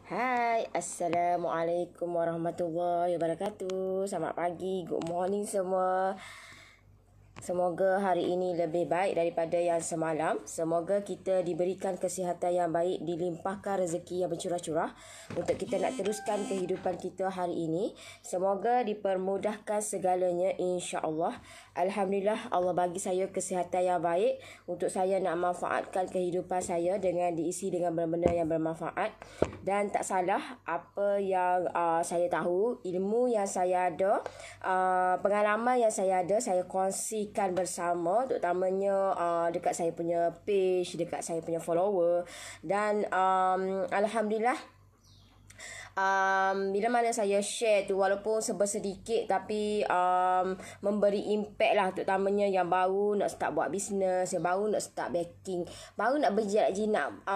Hai, Assalamualaikum warahmatullahi wabarakatuh. Selamat pagi, good morning semua. Semoga hari ini lebih baik daripada yang semalam. Semoga kita diberikan kesihatan yang baik, dilimpahkan rezeki yang bercurah-curah untuk kita nak teruskan kehidupan kita hari ini. Semoga dipermudahkan segalanya, insya-Allah. Alhamdulillah, Allah bagi saya kesihatan yang baik untuk saya nak manfaatkan kehidupan saya dengan diisi dengan benda-benda yang bermanfaat. Dan tak salah apa yang saya tahu, ilmu yang saya ada, pengalaman yang saya ada, saya kongsikan bersama, terutamanya dekat saya punya page, dekat saya punya follower. Dan Alhamdulillah, bila mana saya share tu, walaupun sedikit tapi memberi impact lah, terutamanya yang baru nak start buat bisnes, yang baru nak start baking, baru nak berjinak-jinak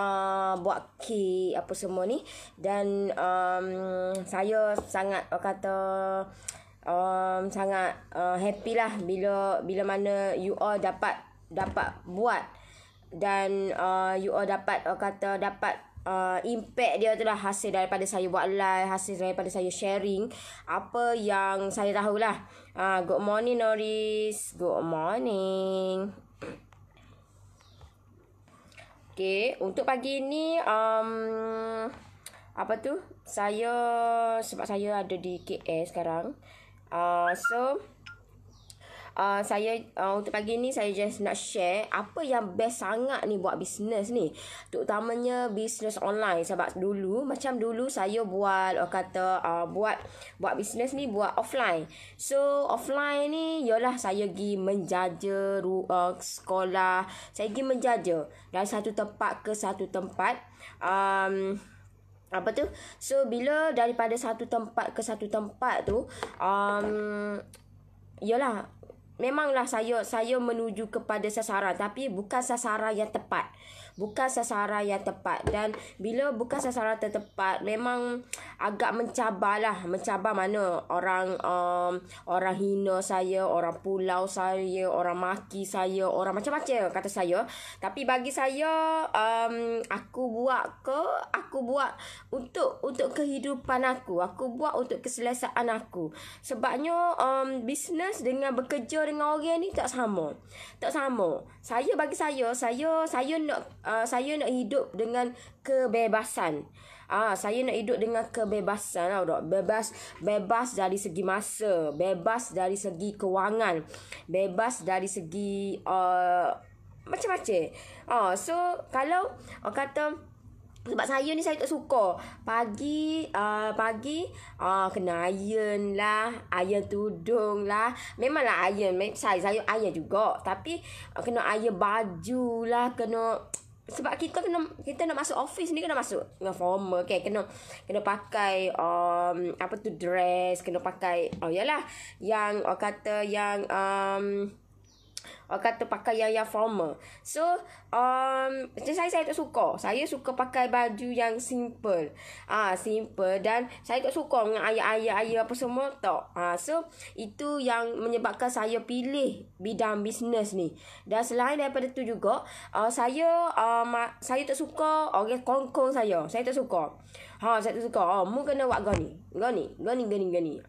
buat kek apa semua ni. Dan saya sangat sangat happy lah bila mana you all dapat buat. Dan you all dapat impact dia tu lah, hasil daripada saya buat live, hasil daripada saya sharing apa yang saya tahulah. Good morning Norris, good morning. Okay, untuk pagi ni apa tu, sebab saya ada di KL sekarang, saya untuk pagi ni saya just nak share apa yang best sangat ni buat bisnes ni, terutamanya bisnes online. Sebab dulu saya buat buat bisnes ni buat offline. So offline ni ialah saya pergi menjaja sekolah, saya pergi menjaja dari satu tempat ke satu tempat. Apa tu? So bila daripada satu tempat ke satu tempat tu, yalah, memanglah saya menuju kepada sasaran, tapi bukan sasaran yang tepat. Dan bila bukan sasaran tepat, memang agak mencabar mana orang hina saya, orang pulau saya, orang maki saya, orang macam-macam kata saya. Tapi bagi saya, aku buat untuk kehidupan aku buat untuk keselesaan aku. Sebabnya bisnes dengan bekerja dengan orang ni tak sama. Bagi saya nak hidup dengan kebebasan. Saya nak hidup dengan kebebasan tau. Bebas dari segi masa, bebas dari segi kewangan, bebas dari segi macam-macam. So kalau kata, sebab saya ni saya tak suka pagi kena iron lah, iron tudung lah. Memanglah iron, saya iron juga, tapi kena iron baju lah, sebab kita nak masuk office ni, kena masuk dengan formal kan, kena pakai apa tu, dress, kena pakai yalah, yang pakai yang formal. So saya tak suka. Saya suka pakai baju yang simple. Simple. Dan saya tak suka dengan ayat-ayat apa semua tak. So itu yang menyebabkan saya pilih bidang bisnes ni. Dan selain daripada tu juga, saya tak suka orang kongkong saya. Saya tak suka. Saya tak suka. Mu kena buat gani.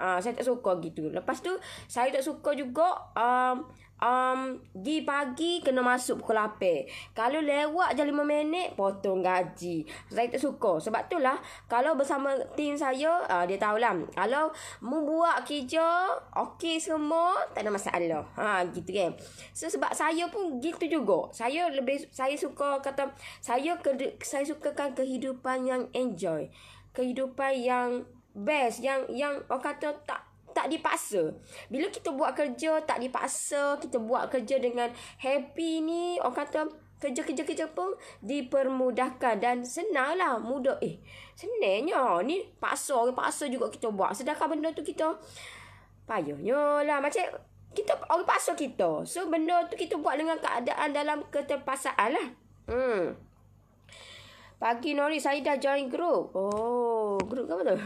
Saya tak suka gitu. Lepas tu saya tak suka juga pergi pagi kena masuk pukul 8. Kalau lewat je 5 minit potong gaji. Saya tak suka. Sebab tu lah, kalau bersama tim saya, dia tahulah, kalau mu buat kerja okey semua, tak ada masalah. Gitu kan. So sebab saya pun gitu juga. Saya sukakan kehidupan yang enjoy. Kehidupan yang best, yang orang kata tak dipaksa. Bila kita buat kerja tak dipaksa, kita buat kerja dengan happy ni, orang kata kerja pun dipermudahkan dan senanglah, mudah. Senangnya ni paksa juga kita buat, sedangkan benda tu kita payahnya lah, macam kita orang paksa kita. So benda tu kita buat dengan keadaan dalam keterpaksaan lah. Pagi Nori, saya dah join group. Group apa tu?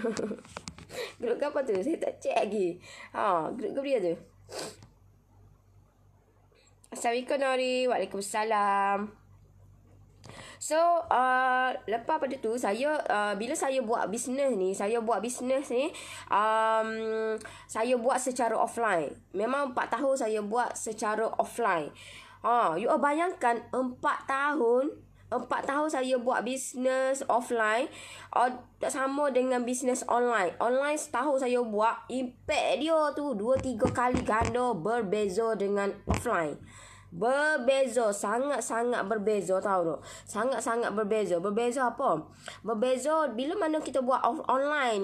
Grup apa tu? Saya tak check lagi. Grup dia tu. Assalamualaikum Nori. Waalaikumsalam. So lepas pada tu saya bila saya buat bisnes ni, saya buat secara offline. Memang 4 tahun saya buat secara offline. You all bayangkan 4 tahun saya buat bisnes offline, tak sama dengan bisnes online. Online setahun saya buat, impact dia tu 2-3 kali ganda berbeza dengan offline. Berbeza, sangat-sangat berbeza, tahu tak? Sangat-sangat berbeza. Berbeza apa? Berbeza bila mana kita buat online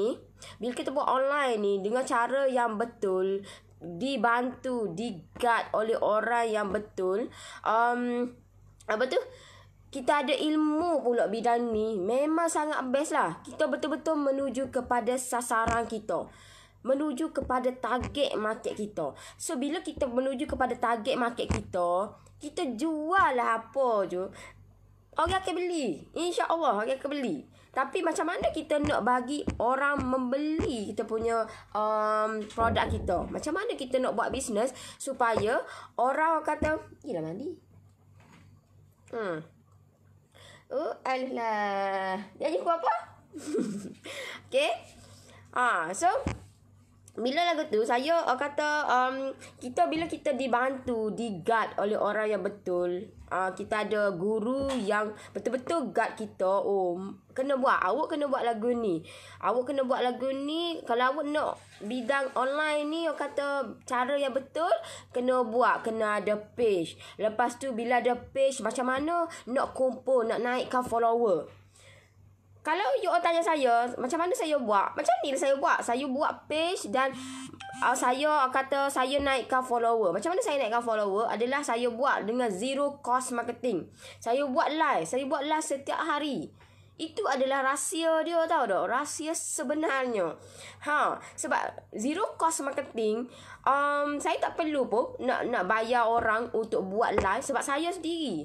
ni, dengan cara yang betul, dibantu, di-guide oleh orang yang betul, kita ada ilmu pula bidang ni, memang sangat best lah. Kita betul-betul menuju kepada sasaran kita, menuju kepada target market kita. So bila kita menuju kepada target market kita jual lah apa je, orang akan beli. InsyaAllah orang akan beli. Tapi macam mana kita nak bagi orang membeli kita punya produk kita? Macam mana kita nak buat bisnes supaya orang kata, gila mandi. Oh, alah. Jadi aku apa? Okay. So bila lagu tu saya kata bila kita dibantu, di-guide oleh orang yang betul, kita ada guru yang betul-betul guide kita. Awak kena buat lagu ni. Kalau awak nak bidang online ni, awak kata cara yang betul, kena ada page. Lepas tu bila ada page, macam mana nak kumpul, nak naikkan follower. Kalau you all tanya saya, macam mana saya buat? Macam ni saya buat. Saya buat page dan saya kata saya naikkan follower. Macam mana saya naikkan follower? Adalah saya buat dengan zero cost marketing. Saya buat live setiap hari. Itu adalah rahsia dia, tahu tak? Rahsia sebenarnya. Sebab zero cost marketing, saya tak perlu pun nak bayar orang untuk buat live sebab saya sendiri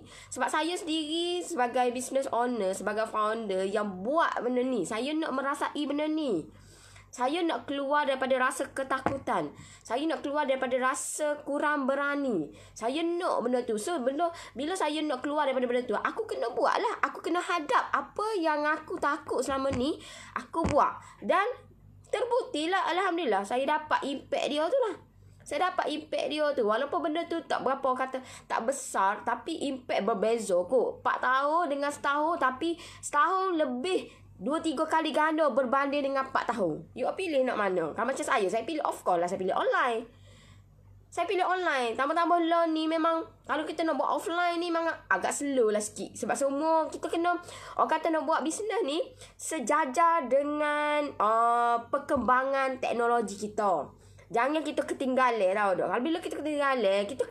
sebagai business owner, sebagai founder yang buat benda ni. Saya nak merasai benda ni. Saya nak keluar daripada rasa ketakutan. Saya nak keluar daripada rasa kurang berani. Saya nak benda tu. So, bila saya nak keluar daripada benda tu, aku kena buat lah. Aku kena hadap apa yang aku takut selama ni, aku buat. Dan terbukti lah, alhamdulillah, saya dapat impact dia tu lah. Walaupun benda tu tak berapa kata, tak besar, tapi impact berbeza kot. 4 tahun dengan setahun, tapi setahun lebih 2-3 kali ganda berbanding dengan 4 tahun. You pilih nak mana? Kalau macam saya pilih, of course lah, saya pilih online. Tambah-tambah lah ni memang, kalau kita nak buat offline ni memang agak slow lah sikit. Sebab semua kita kena, orang kata nak buat bisnes ni sejajar dengan perkembangan teknologi kita. Jangan kita ketinggalan, tahu tak? Kalau bila kita ketinggalan, kita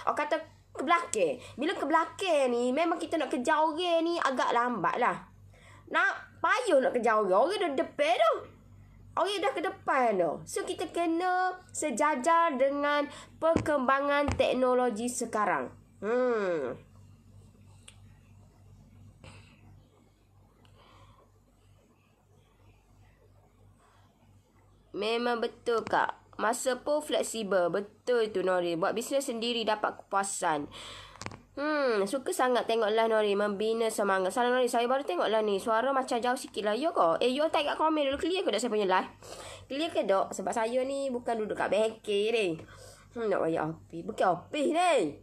orang kata ke belakang. Bila ke belakang ni, memang kita nak kejar orang ni agak lambat lah. Payuh nak kejar orang. Orang dah depan tu. Orang dah ke depan tu. So, kita kena sejajar dengan perkembangan teknologi sekarang. Memang betul, Kak. Masa pun fleksibel. Betul tu, Nori. Buat bisnes sendiri dapat kepuasan. Suka sangat tengoklah Nori membina semangat. Salah Nori, saya baru tengoklah ni. Suara macam jauh sikit lah. Ya ke? You type kat komen dulu. Clear ke tak saya punya live? Clear ke tak? Sebab saya ni bukan duduk kat bengkel ni. Nak bayar api. Bukan api ni.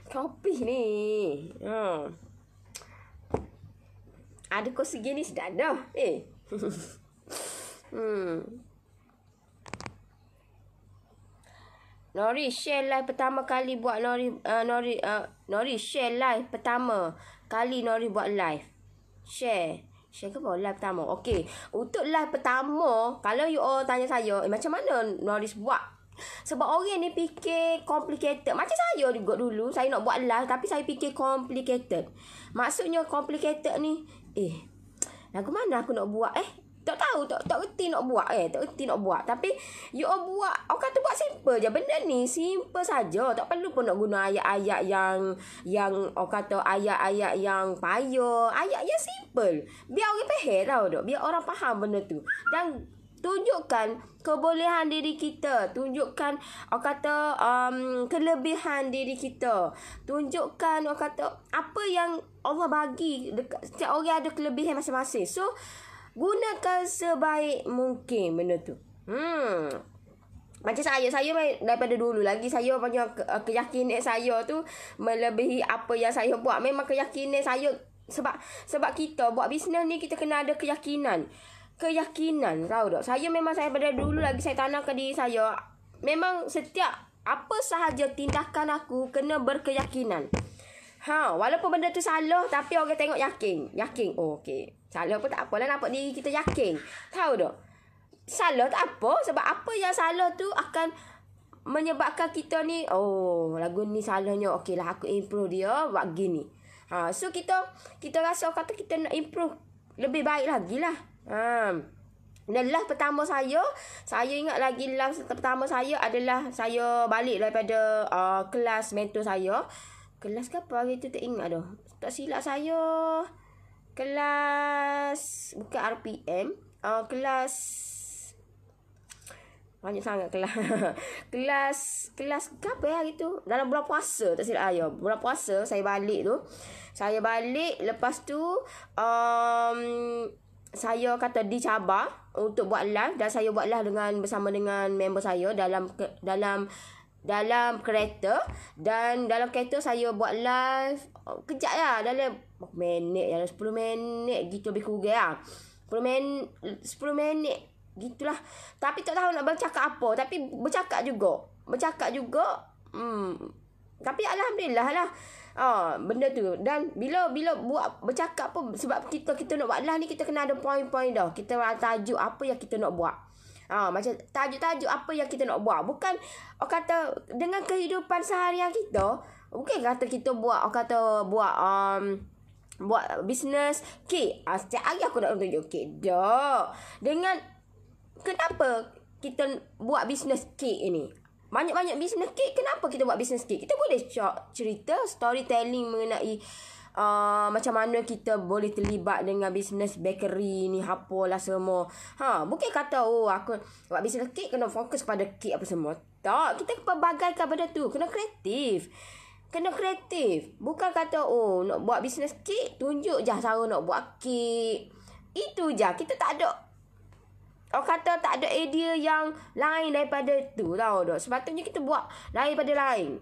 Kopi ni. Ada kursi gini sedap dah. Nori share live pertama kali buat Nori share live pertama kali Nori buat live. Share ke apa live pertama? Okey, untuk live pertama, kalau you all tanya saya, macam mana Nori buat? Sebab orang ni fikir complicated. Macam saya juga dulu, saya nak buat live tapi saya fikir complicated. Maksudnya complicated ni, lagu mana aku nak buat? Tak tahu, tak reti nak buat. Tapi you all buat, orang kata buat simple je. Benda ni simple saja. Tak perlu pun nak guna ayat-ayat yang orang kata ayat-ayat yang payah. Ayat yang simple. Biar orang faham, tahu tak? Biar orang faham benda tu. Dan tunjukkan kebolehan diri kita, tunjukkan orang kata kelebihan diri kita, tunjukkan orang kata apa yang Allah bagi. Setiap orang ada kelebihan masing-masing. So gunakan sebaik mungkin benda tu. Macam saya daripada dulu lagi saya punya keyakinan saya tu melebihi apa yang saya buat. Memang keyakinan saya sebab kita buat bisnes ni kita kena ada keyakinan. Tahu tak? Saya pada dulu lagi saya tanamkan diri saya. Memang setiap apa sahaja tindakan aku kena berkeyakinan. Walaupun benda tu salah tapi orang tengok yakin. Oh, okey. Salah pun tak apalah, nampak diri kita yakin. Tahu tak? Salah tak apa, sebab apa yang salah tu akan menyebabkan kita ni, oh, lagu ni salahnya, okeylah aku improve dia buat gini. So kita rasa kata kita nak improve lebih baik lagi lah. Dan live pertama saya ingat lagi live pertama saya adalah saya balik daripada kelas mentor saya. Kelas ke apa hari tu tak ingat dah. Tak silap saya kelas bukan RPM, kelas banyak sangat kelas ke apa hari tu, dalam bulan puasa tak silap saya. Bulan puasa saya balik lepas tu saya kata dicabar untuk buat live, dan saya buat live bersama dengan member saya dalam kereta. Dan dalam kereta saya buat live kejap lah, dalam 10 minit gitu lebih kurang 10 minit gitulah. Tapi tak tahu nak bercakap apa, tapi bercakap juga. Tapi alhamdulillah lah benda tu. Dan bila buat bercakap pun, sebab kita nak buat live ni kita kena ada poin-poin dah. Kita tajuk apa yang kita nak buat. Macam tajuk-tajuk apa yang kita nak buat. Bukan orang kata dengan kehidupan seharian kita, bukan kata kita buat buat bisnes kek. Setiap hari aku nak tunjuk kek. Dah. Dengan kenapa kita buat bisnes kek ini? Banyak-banyak bisnes kek. Kenapa kita buat bisnes kek? Kita boleh cerita storytelling mengenai macam mana kita boleh terlibat dengan bisnes bakery ni, apalah semua. Bukan kata aku buat bisnes kek kena fokus pada kek apa semua. Tak, kita pelbagaikan benda tu. Kena kreatif. Bukan kata nak buat bisnes kek, tunjuk je cara nak buat kek. Itu je. Kita tak ada, orang kata tak ada idea yang lain daripada tu, tahu tak? Sepatutnya kita buat lain daripada lain.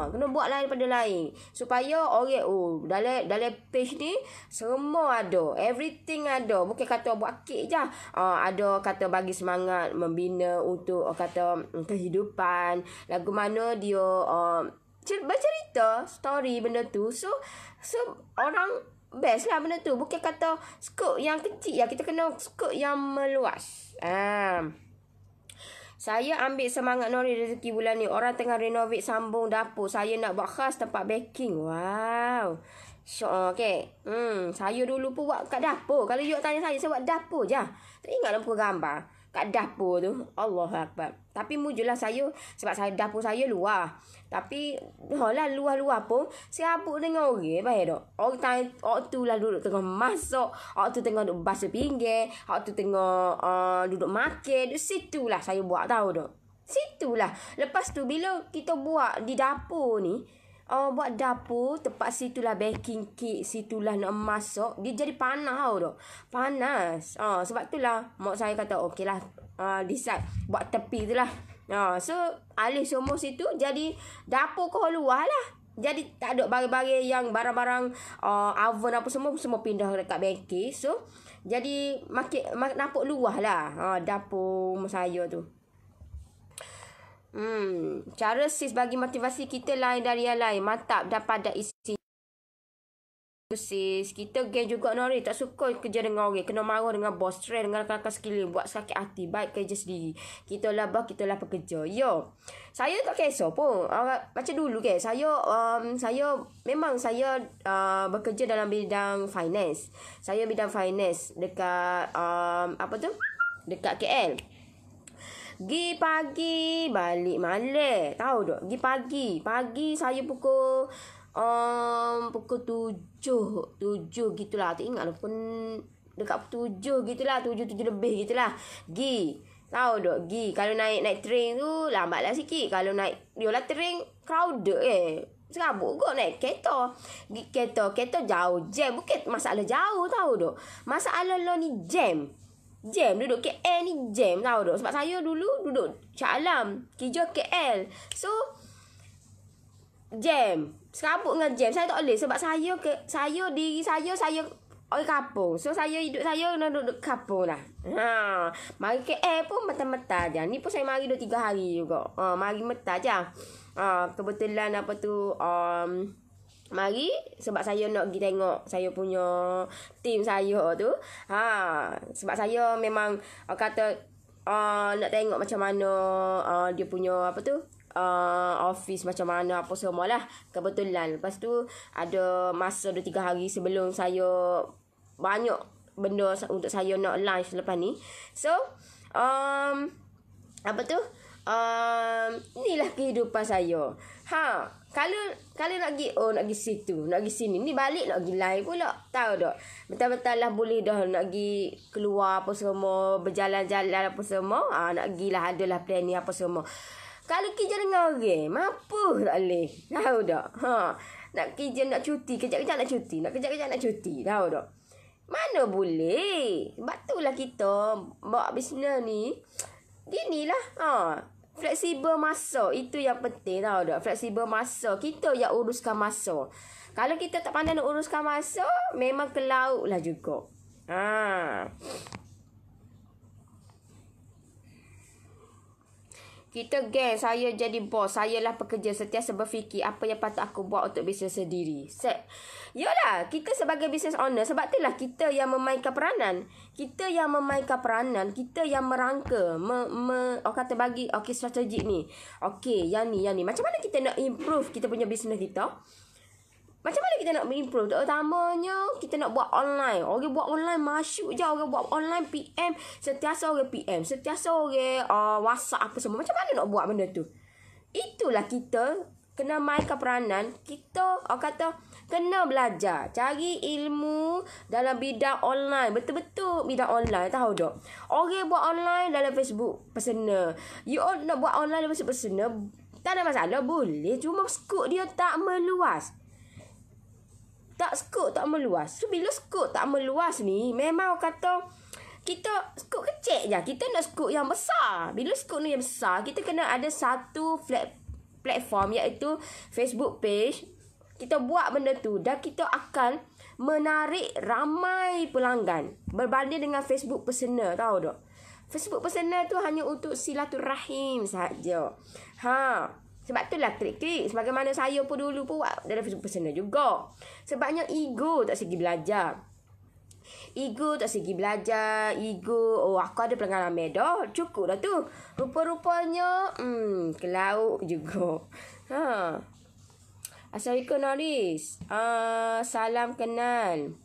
Kena buat lain daripada lain. Supaya orang, dalam page ni semua ada. Everything ada. Bukan kata buat kek je. Ada kata bagi semangat, membina untuk orang kata kehidupan. Lagu mana dia bercerita story benda tu. So orang best lah benda tu. Bukan kata skop yang kecil ya, kita kena skop yang meluas. Saya ambil semangat Nori rezeki bulan ni. Orang tengah renovate sambung dapur. Saya nak buat khas tempat baking. Wow. Syok, okay. Saya dulu pun buat kat dapur. Kalau you tanya saya buat dapur je. Tak ingat lampu gambar kat dapur tu. Allahuakbar. Tapi mujurlah saya, sebab dapur saya luar. Tapi luar pun serabut dengan orang. Baik tak? Orang tu lah duduk tengah masak, orang tu tengah duduk basuh pinggan, orang tu tengah duduk makan. Situlah saya buat, tahu tak? Situlah. Lepas tu bila kita buat di dapur ni, buat dapur, tempat situlah baking cake, situlah nak masak, dia jadi panas tau tak? Panas. Sebab itulah mak saya kata okeylah, decide buat tepi tu lah. So alih semua situ jadi dapur kau luar lah. Jadi tak ada barang-barang yang barang-barang oven apa semua pindah dekat baking. So jadi makin nampak luar lah dapur saya tu. Cara sis bagi motivasi kita lain dari yang lain. Mantap, dapat isi sis. Kita geng juga Nori. Tak suka kerja dengan orang. Kena marah dengan bos. Stress dengan rakan-rakan sekeliling. Buat sakit hati. Baik kerja sendiri. Kita lah pekerja. Yo. Saya tak kisah pun. Macam dulu ke. Saya bekerja dalam bidang finance. Saya bidang finance dekat dekat KL. Gi pagi, balik malam. Tahu tak? Gi pagi. Pagi saya pukul 7 gitulah. Tak ingat lah. dekat 7 gitulah, 7 lebih gitulah. Gi. Tahu dok, gi. Kalau naik train tu lambatlah sikit. Kalau naik yolah train crowded serabut kau naik kereta. Kereta jauh jam. Bukan masalah jauh tahu dok. Masalah lo ni jam. Jam duduk KL ni jam tahu dok. Sebab saya dulu duduk Shah Alam, kerja KL. So jam. Serabut dengan jam. Saya tak boleh sebab diri saya orang kampung. So saya hidup saya duduk kampung lah. Mari KL pun mata-mata je. Ni pun saya mari 2-3 hari juga. Mari mata je. Kebetulan apa tu mari sebab saya nak pergi tengok saya punya tim saya tu. Sebab saya memang kata nak tengok macam mana dia punya apa tu office macam mana apa semualah. Kebetulan lepas tu ada masa 2-3 hari sebelum saya banyak benda untuk saya nak lunch lepas ni. So apa tu inilah kehidupan saya. Kalau nak pergi situ, nak pergi sini, ni balik nak pergi lain pula. Tahu tak? Betul-betul lah boleh dah nak pergi keluar apa semua, berjalan-jalan apa semua. Nak pergilah, adalah plan ni apa semua. Kalau kerja dengan orang, mampu tak boleh. Tahu tak? Nak kerja, nak cuti, kejap-kejap nak cuti, nak kejap-kejap nak cuti. Tahu tak? Mana boleh. Sebab tu lah kita bawa bisnes ni, ginilah. Fleksibel masa. Itu yang penting tahu tak. Fleksibel masa. Kita yang uruskan masa. Kalau kita tak pandai nak uruskan masa, memang ke laut lah juga. Kita geng, saya jadi bos. Saya lah pekerja, sentiasa berfikir apa yang patut aku buat untuk bisnes sendiri. Yalah, kita sebagai business owner, sebab itulah kita yang memainkan peranan. Kita yang memainkan peranan, kita yang merangka, orang kata bagi strategi ni. Yang ni. Macam mana kita nak improve kita punya bisnes kita? Macam mana kita nak improve? Terutamanya kita nak buat online. Orang buat online masyuk je. Orang buat online PM. Sentiasa orang PM. Sentiasa orang WhatsApp apa semua. Macam mana nak buat benda tu? Itulah kita kena mainkan peranan. Kita kata kena belajar. Cari ilmu dalam bidang online. Betul-betul bidang online. Tahu tak? Orang buat online dalam Facebook personal. You all nak buat online dalam Facebook personal. Tak ada masalah. Boleh. Cuma skop dia tak meluas. Skop tak meluas. So bila skop tak meluas ni, memang kata kita skop kecil je. Kita nak skop yang besar. Bila skop ni yang besar, kita kena ada satu platform, iaitu Facebook page. Kita buat benda tu dan kita akan menarik ramai pelanggan berbanding dengan Facebook personal. Tahu tak? Facebook personal tu hanya untuk silaturahim sahaja. Sebab itulah klik-klik. Sebagaimana saya pun dulu pun buat dalam Facebook personal juga. Sebabnya ego tak segi belajar. Ego, aku ada pelanggan ramai dah. Cukup dah tu. Rupa-rupanya, ke laut juga. Assalamualaikum Noris. Salam kenal.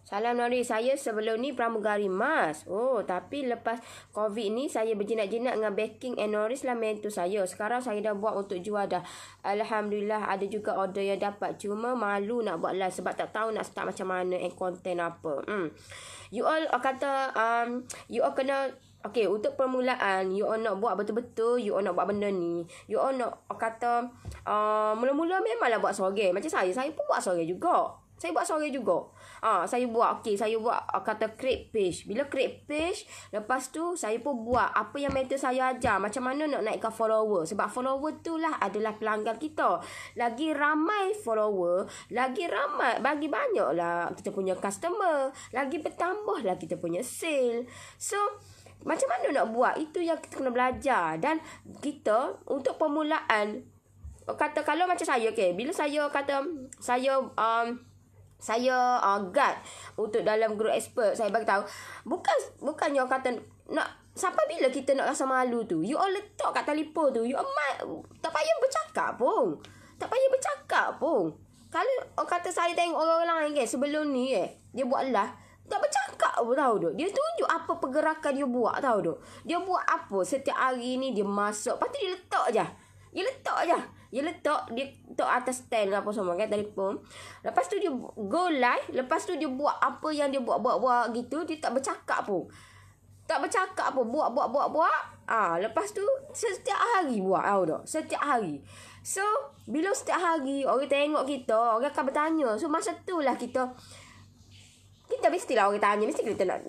Salam Nori, saya sebelum ni pramugari emas. Tapi lepas COVID ni saya berjinak-jinak dengan baking and Noris lah mentor saya. Sekarang saya dah buat untuk jual dah. Alhamdulillah ada juga order yang dapat. Cuma malu nak buat live sebab tak tahu nak start macam mana and content apa. You all kata you all kena untuk permulaan, you all nak buat betul-betul, you all nak buat benda ni. You all nak kata mula-mula memanglah buat sorang. Macam saya pun buat sorang juga. Saya buat kata create page. Bila create page, lepas tu saya pun buat apa yang mentor saya ajar, macam mana nak naikkan follower. Sebab follower tu lah adalah pelanggan kita. Lagi ramai follower, lagi ramai, bagi banyak lah kita punya customer, lagi bertambah lah kita punya sale. So macam mana nak buat, itu yang kita kena belajar. Dan kita untuk permulaan, kata kalau macam saya, bila saya kata saya guide untuk dalam group expert, saya bagi tahu bukannya kata nak sampai bila kita nak rasa malu tu. You all letak kat telefon tu, you all tak payah bercakap pun. Kalau kata saya tengok orang lain sebelum ni dia buat live tak bercakap pun, tahu tak? Dia tunjuk apa pergerakan dia buat, tahu tak? Dia buat apa setiap hari ni, dia masuk, lepas tu dia letak je. Dia letak atas stand apa semua kan, telefon. Lepas tu dia go live, lepas tu dia buat apa yang dia buat gitu, dia tak bercakap pun. Tak bercakap pun, buat. Lepas tu setiap hari buat, tahu tak? Setiap hari. So, bila setiap hari orang tengok kita, orang akan bertanya. So, masa tu lah kita mestilah orang tanya, mesti kita nak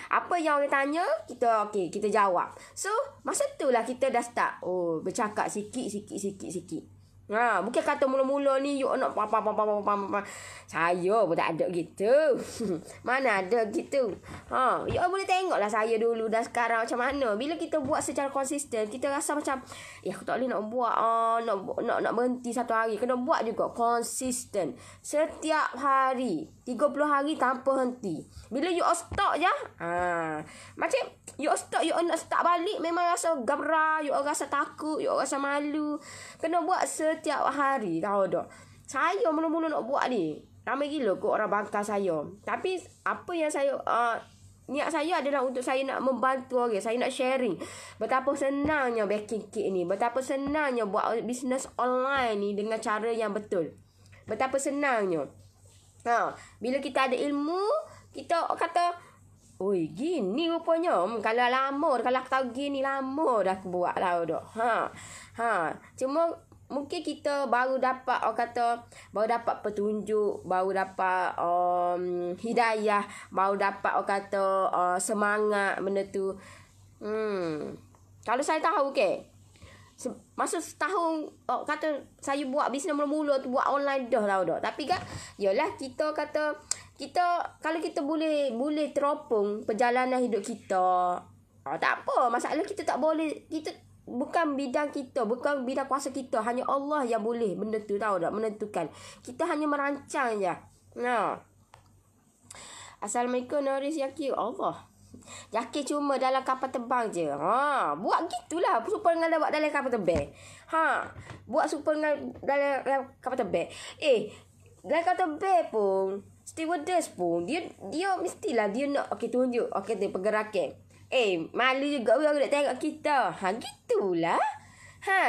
apa yang orang tanya, kita jawab. So, masa tu lah kita dah start bercakap sikit. Bukan kata mula-mula ni you nak apa. Saya pun tak ada gitu. Mana ada gitu. You boleh tengoklah saya dulu dan sekarang macam mana. Bila kita buat secara konsisten, kita rasa macam aku tak boleh nak buat nak berhenti satu hari. Kena buat juga konsisten. Setiap hari 30 hari tanpa henti. Bila you stop je, macam you stop, you nak start balik, memang rasa gabra, you rasa takut, you rasa malu. Kena buat setiap hari, tahu tak? Saya mula-mula nak buat ni, ramai gila kot orang bangkang saya. Tapi apa yang saya niat saya adalah untuk saya nak membantu orang, saya nak sharing betapa senangnya baking cake ni, betapa senangnya buat bisnes online ni dengan cara yang betul. Betapa senangnya. Bila kita ada ilmu, kita kata, oi, gini rupanya. Kalau lama, kalau aku tahu gini lama dah aku buat lah dah. Cuma mungkin kita baru dapat baru dapat petunjuk, baru dapat hidayah, baru dapat semangat benda tu. Kalau saya tahu masa setahun kata saya buat bisnes mula-mula tu, buat online dah tahu dah. Tapi kan yalah, kita kalau kita boleh teropong perjalanan hidup kita, tak apa. Masalah kita tak boleh, kita bukan bidang kita, bukan bidang kuasa kita. Hanya Allah yang boleh benda tu, tahu tak, menentukan. Kita hanya merancang je. Assalamualaikum Noris Yaki. Allah, yakin cuma dalam kapal terbang je. Buat gitulah. Super dengan buat dalam kapal terbang. Buat super dengan dalam kapal terbang. Dalam kapal terbang pun, stewardess pun, dia mestilah dia nak tunjuk dia pergerakan. Malu juga orang nak tengok kita. Gitulah.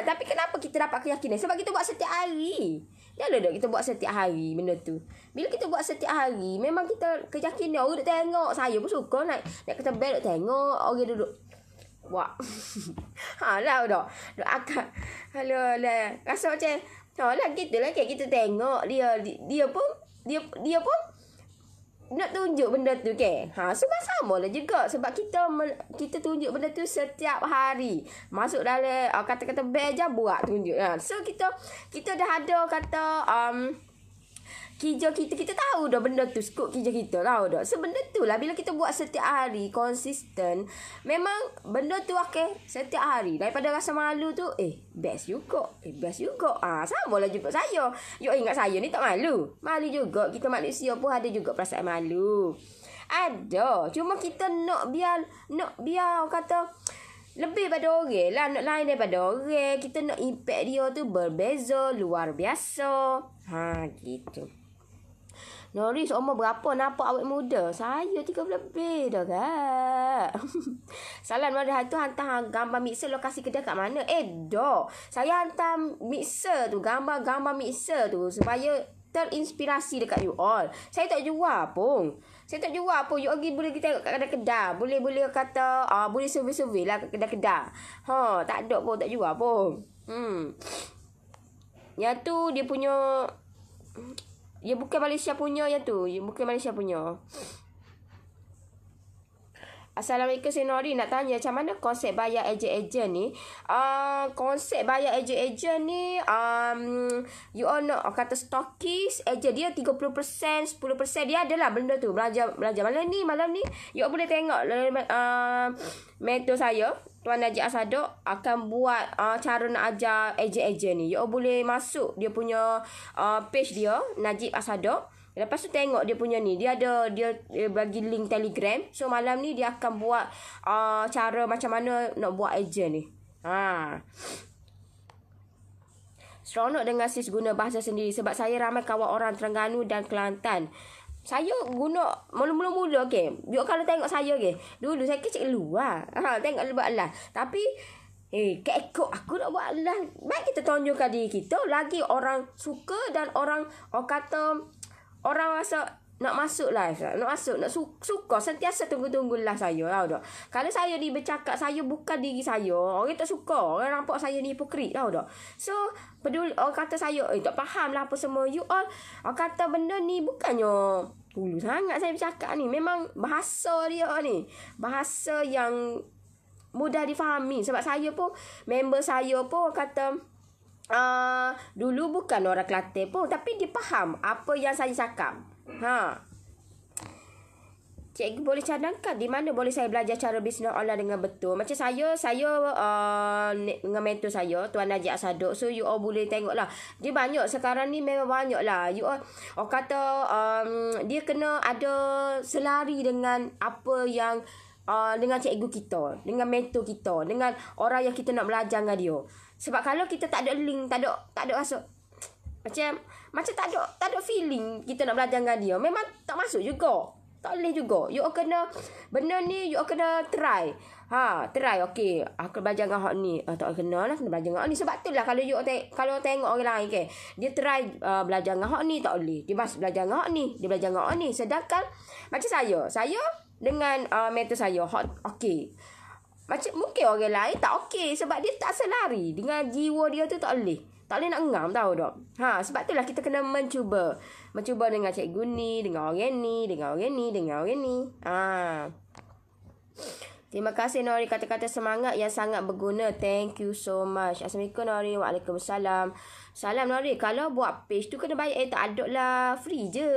Tapi kenapa kita dapat keyakinan? Sebab kita buat setiap hari. Yalah kita buat setiap hari benda tu. Bila kita buat setiap hari, memang kita keyakinan orang nak tengok. Saya pun suka nak kata bel nak tengok orang duduk buat. Lah dah. Akak. Halo lah. Rasa macam lah gitulah kita tengok dia pun nak tunjuk benda tu sebab sama lah juga. Sebab kita tunjuk benda tu setiap hari. Masuk dalam kata-kata beja buat tunjuk. So kita dah ada kerja kita tahu dah benda tu, skop kerja kita tahu dah. So benda tu lah, bila kita buat setiap hari konsisten, memang benda tu setiap hari. Daripada rasa malu tu best juga. Sama lah juga saya. You ingat saya ni tak malu juga. Kita manusia pun ada juga perasaan malu. Ada. Cuma kita nak biar kata lebih pada orang lah, nak lain daripada orang. Kita nak impact dia tu berbeza, luar biasa. Gitu. Noris, umur berapa? Nampak awet muda. Saya 30 lebih dah, Kak. Salam Noris, tu hantar gambar mixer lokasi kedai kat mana? Dah. Saya hantar mixer tu, gambar mixer tu supaya terinspirasi dekat you all. Saya tak jual pun. You all boleh kita tengok kat kedai-kedai. Boleh kata boleh survey lah kat kedai-kedai. Tak ada pun, tak jual pun. Yang tu dia punya, dia bukan Malaysia punya yang tu. Assalamualaikum Senori, nak tanya macam mana konsep bayar ejen-ejen ni? Konsep bayar ejen-ejen ni, you all nak kata stokis, ejen dia 30%, 10%, dia adalah benda tu, belajar malam ni you all boleh tengok mentor saya Tuan Najib Asadok akan buat cara nak ajar ejen-ejen ni. You all boleh masuk dia punya page dia, Najib Asadok. Lepas tu tengok dia punya ni. Dia bagi link Telegram. So malam ni dia akan buat cara macam mana nak buat ejen ni. Seronok dengan sis guna bahasa sendiri. Sebab saya ramai kawan orang Terengganu dan Kelantan. Saya guna mula-mula You kalau tengok saya dulu saya kecil luar. Tengok lebat lah. Tapi keekok aku nak buat lah. Baik kita tunjukkan diri kita. Lagi orang suka dan orang kata, orang rasa nak masuk live, nak suka. Sentiasa tunggu-tunggu live saya tahu tak. Kalau saya ni bercakap, saya bukan diri saya, orang tak suka. Orang nampak saya ni hipokrit tahu tak. So peduli, orang kata saya tak faham lah apa semua. You all, orang kata benda ni bukannya dulu sangat saya bercakap ni. Memang bahasa dia ni, bahasa yang mudah difahami. Sebab saya pun, member saya pun kata dulu bukan orang Kelantan pun, tapi dia faham apa yang saya cakap. Cikgu boleh cadangkan di mana boleh saya belajar cara bisnes online dengan betul. Macam saya dengan mentor saya, Tuan Najib Asadok. So you all boleh tengok lah. Dia banyak sekarang ni, memang banyak lah. You all, orang kata dia kena ada selari dengan apa yang dengan cikgu kita, dengan mentor kita, dengan orang yang kita nak belajar dengan dia. Sebab kalau kita tak ada link, tak ada rasa macam tak ada feeling kita nak belajar dengan dia, memang tak masuk juga. Tak boleh juga. You kena, benda ni you kena try. Try. Okey, aku belajar dengan hak ni. Tak kena lah, kena belajar dengan hak ni. Sebab tu lah kalau you kalau tengok orang lain ke, dia try belajar dengan hak ni, tak boleh. Dia masih belajar dengan hak ni, dia belajar dengan hak ni. Sedangkan macam saya dengan mentor saya, hak okey. Macam mungkin orang lain tak okey sebab dia tak selari dengan jiwa dia tu, tak boleh. Tak boleh nak ngam tahu tak. Sebab itulah kita kena mencuba dengan cikgu ni, dengan orang ni, dengan orang ni, dengan orang ni. Terima kasih Nori, kata-kata semangat yang sangat berguna. Thank you so much. Assalamualaikum Nori. Waalaikumsalam. Salam Nori. Kalau buat page tu kena bayar. Tak ada lah, free je.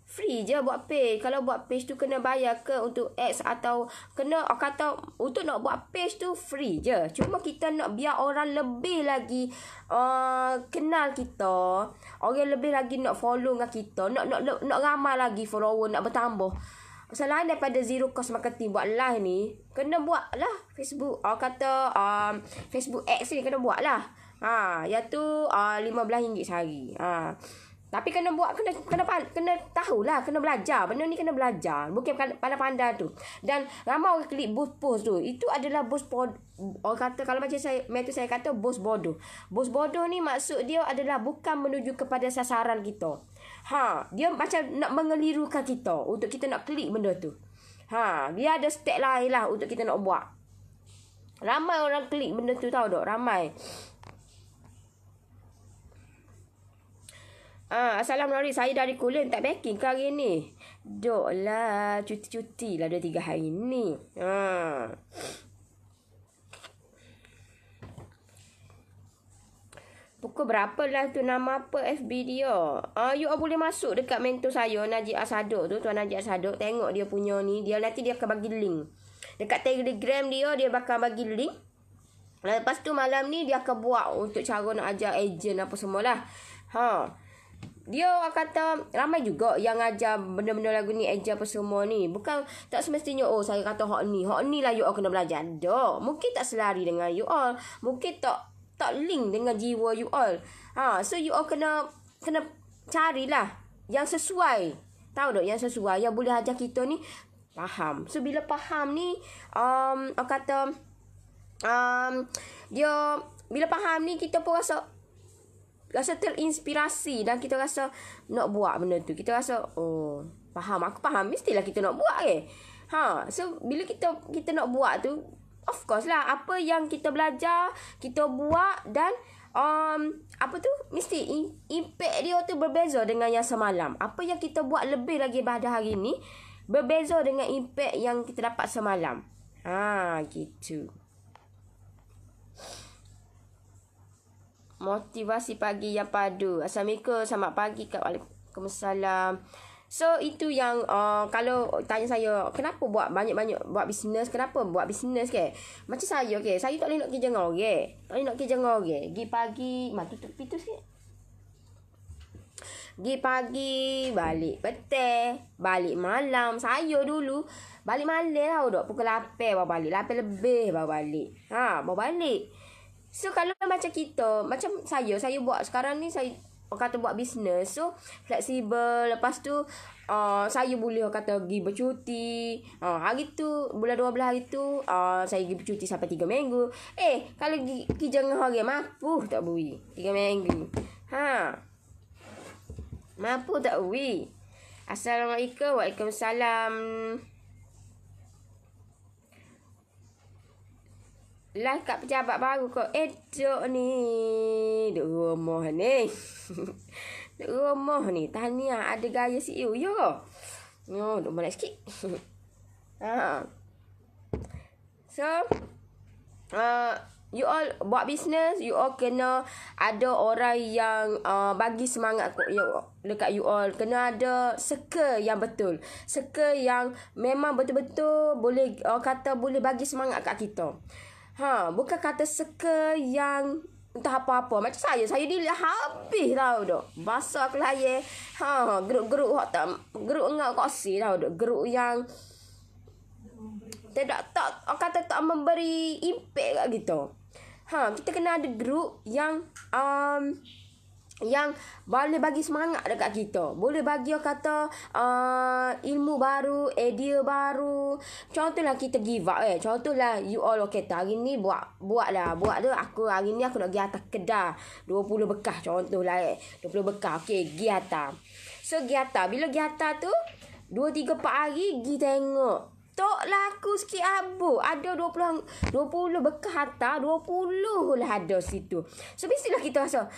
Free je buat page. Kalau buat page tu kena bayar ke untuk ads atau kena, kata untuk nak buat page tu free je. Cuma kita nak biar orang lebih lagi kenal kita. Orang lebih lagi nak follow dengan kita. Nak ramai lagi follower, nak bertambah. Selain daripada zero cost marketing buat live ni, kena buat lah Facebook. Kata Facebook ads ni kena buat lah. Iaitu RM15 sehari. Tapi kena buat, kena tahulah, kena belajar. Benda ni kena belajar. Bukan pandai-pandai tu. Dan ramai orang klik bos post tu. Itu adalah bos orang kata, kalau macam mentor saya kata bos bodoh. Bos bodoh ni maksud dia adalah bukan menuju kepada sasaran kita. Dia macam nak mengelirukan kita untuk kita nak klik benda tu. Dia ada step lain lah untuk kita nak buat. Ramai orang klik benda tu tahu tak? Ramai. Assalamualaikum Nori, saya dari Kulim tak backing ke hari ni? Dok lah, cuti-cuti lah 2-3 hari ni. Pukul berapa lah tu, nama apa FB dia? You all boleh masuk dekat mentor saya, Najib Asadok tu, Tuan Najib Asadok. Tengok dia punya ni, nanti dia akan bagi link. Dekat Telegram dia bakal bagi link. Lepas tu malam ni dia akan buat untuk cara nak ajar agent apa semualah. Dia kata ramai juga yang ajar benda-benda lagu ni, ajar apa semua ni. Bukan tak semestinya saya kata hak ni lah you all kena belajar. Tak. Mungkin tak selari dengan you all. Mungkin tak link dengan jiwa you all. So you all kena carilah yang sesuai. Tahu tak, yang sesuai, yang boleh ajar kita ni faham. So bila faham ni kata dia bila faham ni, kita pun rasa terinspirasi dan kita rasa nak buat benda tu. Kita rasa faham, aku faham, mestilah kita nak buat ke. So bila kita nak buat tu, of course lah apa yang kita belajar kita buat, dan apa tu, mesti impact dia tu berbeza dengan yang semalam. Apa yang kita buat lebih lagi pada hari ni berbeza dengan impact yang kita dapat semalam. Gitu. Motivasi pagi yang padu. Assalamualaikum, selamat pagi Kak. Waalaikumsalam. So itu yang kalau tanya saya kenapa buat banyak-banyak buat bisnes, kenapa buat bisnes ke? Macam saya saya tak boleh nak kerja dengan orang. Tak boleh nak kerja dengan orang. Pergi pagi, tutup pintu sikit. Pergi pagi, balik petang, balik malam. Saya dulu balik malam tahu tak, pukul 8 baru balik. 8 lebih baru balik. Baru balik. So kalau macam kita, macam saya buat sekarang ni, saya orang kata buat bisnes. So fleksibel. Lepas tu saya boleh orang kata pergi bercuti. Hari tu bulan 12 hari tu saya pergi bercuti sampai 3 minggu. Kalau pergi jangan hari mampu tak bui 3 minggu. Mampu tak bui. Assalamualaikum. Waalaikumsalam. Lah kat pejabat baru kau. Duk ni. Duk rumah ni. Duk rumah ni. Tahniah ada gaya CEO. Ya ke? Yo, duk molek sikit. So, you all buat bisnes, you all kena ada orang yang bagi semangat dekat you all. Kena ada circle yang betul. Circle yang memang betul-betul boleh kata boleh bagi semangat kat kita. Bukan kata circle yang entah apa-apa. Macam saya ni habis tau dok. Bahasa aku layan. Geruk-geruk tak geruk ngak kosi tau dok. Geruk yang tak kata tak memberi impact kat kita. Kita kena ada grup yang boleh bagi semangat dekat kita. Boleh bagi kata ilmu baru, idea baru. Contohlah kita give up Contohlah you all hari ni buat tu aku hari ni aku nak pergi atas Kedah 20 bekas contohlah 20 bekas pergi atas. So pergi atas. Bila pergi atas tu 2-3-4 hari pergi tengok. Tok laku sikit abu. Ada 20 bekas atas 20 lah ada situ. So mestilah kita rasa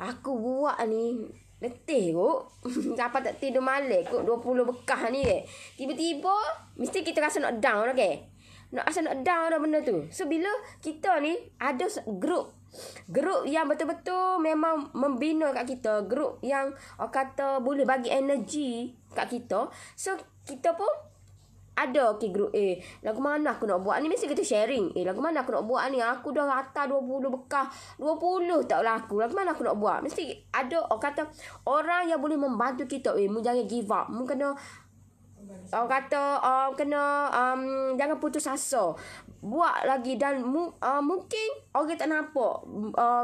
aku buat ni letih kot. Siapa tak tidur malam kot 20 bekas ni Tiba-tiba mesti kita rasa nak down Nak rasa nak down dah benda tu. So bila kita ni ada grup yang betul-betul memang membina kat kita. Grup yang kata boleh bagi energi kat kita. So kita pun ada grup lagu mana aku nak buat ni. Mesti kita sharing lagu mana aku nak buat ni. Aku dah atas 20 bekas 20 tak laku. Lagu mana aku nak buat. Mesti ada kata orang yang boleh membantu kita. Mu jangan give up. Mu kena jangan putus asa. Buat lagi. Dan mungkin orang tak nampak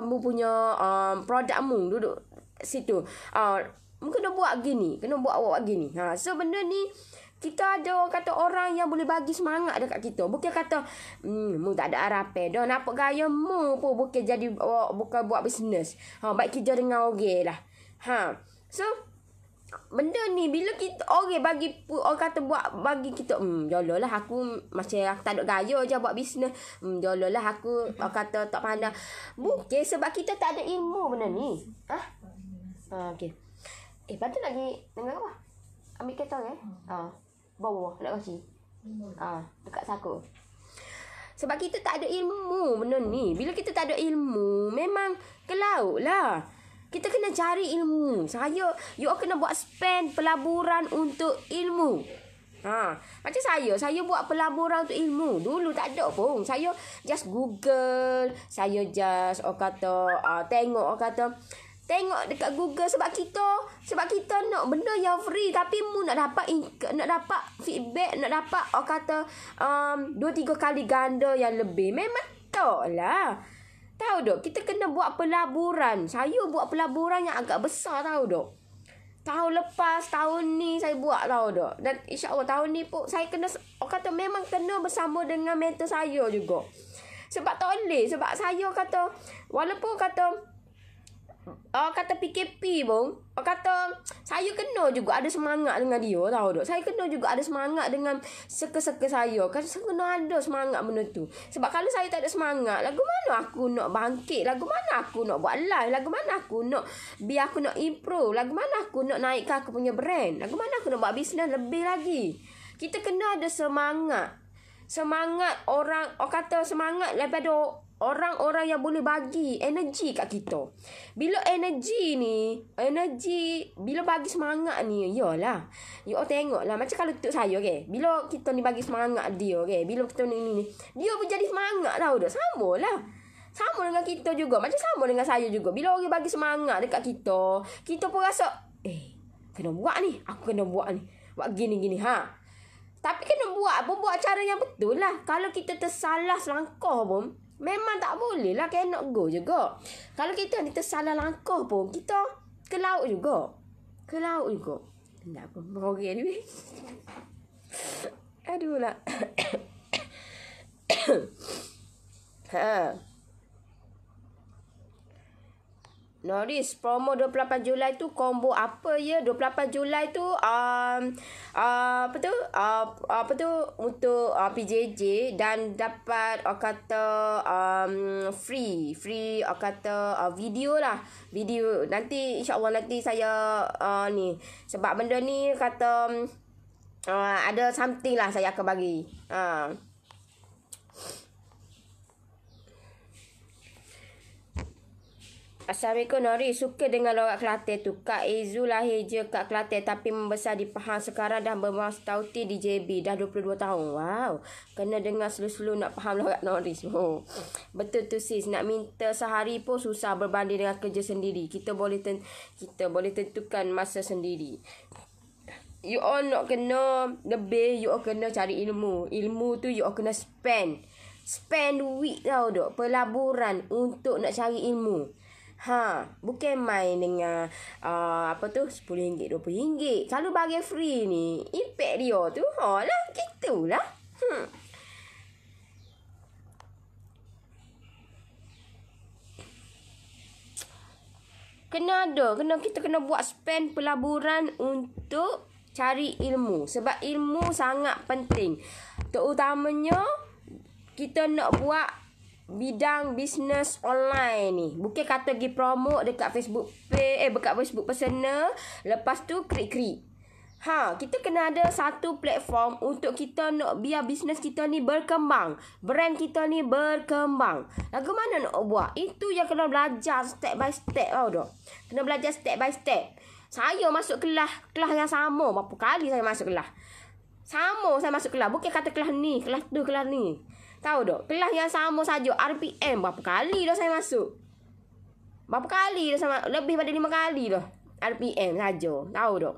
mu punya produk mu duduk situ. Mu kena buat gini. Kena buat gini. So benda ni kita ada kata orang yang boleh bagi semangat dekat kita. Bukan kata mu tak ada harapan dah nampak gaya mu pun bukan jadi bukan buat bisnes. Baik kerja dengan orang lah. So benda ni bila kita orang bagi orang kata buat bagi kita jolalah aku macam aku tak ada gaya je buat bisnes. Jolalah aku kata tak pandai. Bukan sebab kita tak ada ilmu benda ni. Okey. Patut lagi dengar apa? Ambil kereta bawah nak kasi. Dekat saku. Sebab kita tak ada ilmu benda ni. Bila kita tak ada ilmu, memang ke laut lah. Kita kena cari ilmu. You all kena buat spend pelaburan untuk ilmu. Macam saya buat pelaburan untuk ilmu. Dulu tak ada pun. Saya just Google. Saya just tengok dekat Google sebab kita nak benda yang free tapi mu nak dapat feedback, nak dapat 2-3 kali ganda yang lebih. Memang tak lah. Tahu dok, kita kena buat pelaburan. Saya buat pelaburan yang agak besar tahu dok. Tahun lepas, tahun ni saya buat tahu dok. Dan insya-Allah tahun ni pun saya kena memang kena bersama dengan mentor saya juga. Sebab tak boleh, sebab saya walaupun PKP pun saya kena juga ada semangat dengan dia tahu dok. Saya kena juga ada semangat dengan seka-seka saya. Kena ada semangat benda tu. Sebab kalau saya tak ada semangat, lagu mana aku nak bangkit, lagu mana aku nak buat live, lagu mana aku nak biar aku nak improve, lagu mana aku nak naikkan aku punya brand, lagu mana aku nak buat bisnes lebih lagi. Kita kena ada semangat. Semangat semangat daripada orang-orang yang boleh bagi energi kat kita. Bila bila bagi semangat ni, yalah. You all tengoklah macam kalau tok saya bila kita ni bagi semangat dia bila kita ni dia pun jadi semangat tahu dah. Samalah. Sama dengan kita juga. Macam sama dengan saya juga. Bila orang bagi semangat dekat kita pun rasa kena buat ni. Aku kena buat ni. Buat gini-gini Tapi kena buat cara yang betul lah. Kalau kita tersalah selangkah pun memang tak boleh lah, cannot go juga. Kalau kita ni tersalah langkah pun, kita Ke laut juga. Ke laut juga. Tak apa. Okey ni. Aduh lah. Ha. Noris, promo 28 Julai tu combo apa ya? 28 Julai tu apa tu? Apa tu untuk PJJ dan dapat kata free kata video lah. Video nanti insya-Allah nanti saya ni sebab benda ni kata ada something lah saya akan bagi. Assalamualaikum Nori, suka dengan logat Kelantan tu. Kak Ezu lahir je kat Kelantan tapi membesar di Pahang, sekarang dah bermastauti di JB, dah 22 tahun. Wow, kena dengar selu-selu nak faham logat Nori. Oh. Betul tu sis, nak minta sehari pun susah berbanding dengan kerja sendiri. Kita boleh tentukan masa sendiri. You all nak kena lebih, you all kena cari ilmu. Ilmu tu you all kena spend duit tau dok, pelaburan untuk nak cari ilmu. Bukan main dengan apa tu RM10, RM20. Kalau bagi free ni, impact dia tu lah, gitulah. Kita kena buat spend pelaburan untuk cari ilmu. Sebab ilmu sangat penting. Terutamanya kita nak buat bidang bisnes online ni. Bukan kata pergi promote dekat Facebook dekat Facebook personal, lepas tu krik-krik. Kita kena ada satu platform untuk kita nak biar bisnes kita ni berkembang, brand kita ni berkembang. Lagu mana nak buat? Itu yang kena belajar step by step tau dah. Kena belajar step by step. Saya masuk kelas yang sama. Berapa kali saya masuk kelas? Sama saya masuk kelas. Bukan kata kelas ni, kelas tu, kelas ni. Tahu tak? Kelas yang sama saja RPM. Berapa kali dah saya masuk? Berapa kali dah saya lebih pada 5 kali dah. RPM saja. Tahu tak?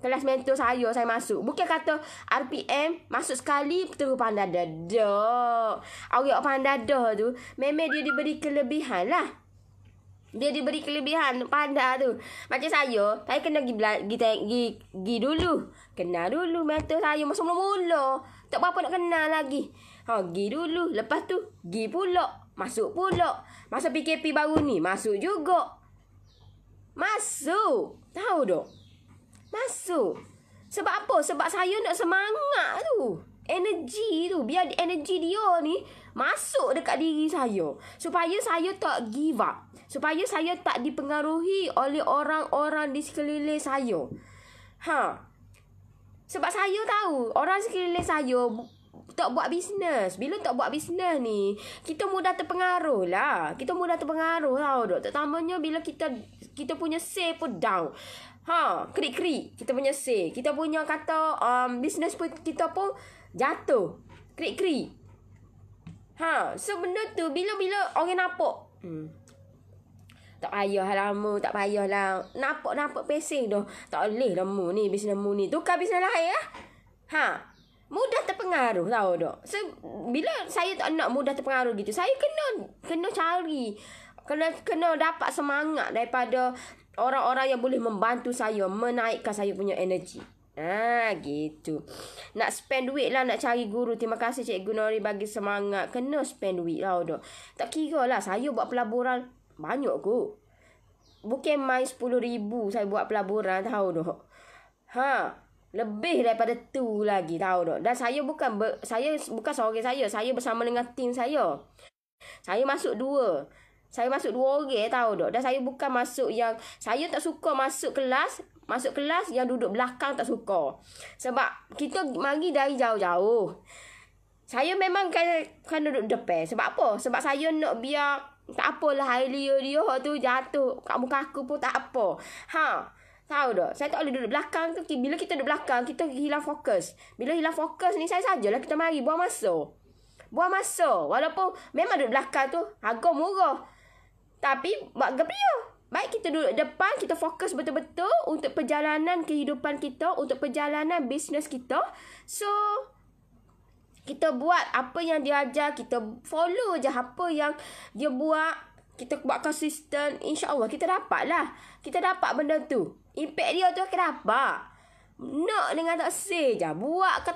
Kelas mentor saya masuk. Bukan kata RPM masuk sekali terus pandai dadah. Orang pandai dadah tu memang dia diberi kelebihan lah. Dia diberi kelebihan pandai tu. Macam saya kena pergi dulu. Kenal dulu mentor saya masa mula-mula. Tak berapa nak kenal lagi. Pergi dulu. Lepas tu, pergi pula. Masuk pula. Masa PKP baru ni, masuk juga. Masuk. Tahu tak? Masuk. Sebab apa? Sebab saya nak semangat tu. Energi tu. Biar energi dia ni masuk dekat diri saya. Supaya saya tak give up. Supaya saya tak dipengaruhi oleh orang-orang di sekeliling saya. Sebab saya tahu orang sekeliling saya tak buat bisnes. Bila tak buat bisnes ni, kita mudah terpengaruh lah. Kita mudah terpengaruh tau dok. Terutamanya bila kita punya sale pun down. Krik-krik kita punya sale. Kita punya kata bisnes pun kita pun jatuh. Krik-krik. So benda tu bila orang nampak tak payah lama, tak payah lah. Nampak pesing dah. Tak boleh lah mu ni, bisnes mu ni. Tukar bisnes lain lah. Mudah terpengaruh tahu tak. So, bila saya tak nak mudah terpengaruh gitu, saya kena cari. Kena dapat semangat daripada orang-orang yang boleh membantu saya, menaikkan saya punya energi. Gitu. Nak spend duit lah, nak cari guru. Terima kasih Cikgu Nori bagi semangat. Kena spend duit tahu tak. Tak kira lah, saya buat pelaburan banyak kot. Bukan main 10,000 saya buat pelaburan tahu tak. Lebih daripada tu lagi tahu tak. Dan saya bukan seorang saya bersama dengan tim saya. Saya masuk dua orang tahu tak. Dan saya bukan masuk yang saya tak suka masuk kelas yang duduk belakang, tak suka. Sebab kita mari dari jauh-jauh. Saya memang kan duduk depan. Sebab apa? Sebab saya nak biar tak apalah idea dia tu jatuh kat muka aku pun tak apa. Tahu tak? Saya tak boleh duduk belakang tu. Bila kita duduk belakang, kita hilang fokus. Bila hilang fokus ni, saya sajalah kita mari buang masa. Walaupun memang duduk belakang tu harga murah. Tapi buat dia. Baik kita duduk depan, kita fokus betul-betul untuk perjalanan kehidupan kita, untuk perjalanan bisnes kita. So, kita buat apa yang dia ajar, kita follow je apa yang dia buat. kita buat konsisten, insya-Allah kita dapat lah. Kita dapat benda tu. Impact dia tu akan dapat. Nak dengan tak say je. Buat ke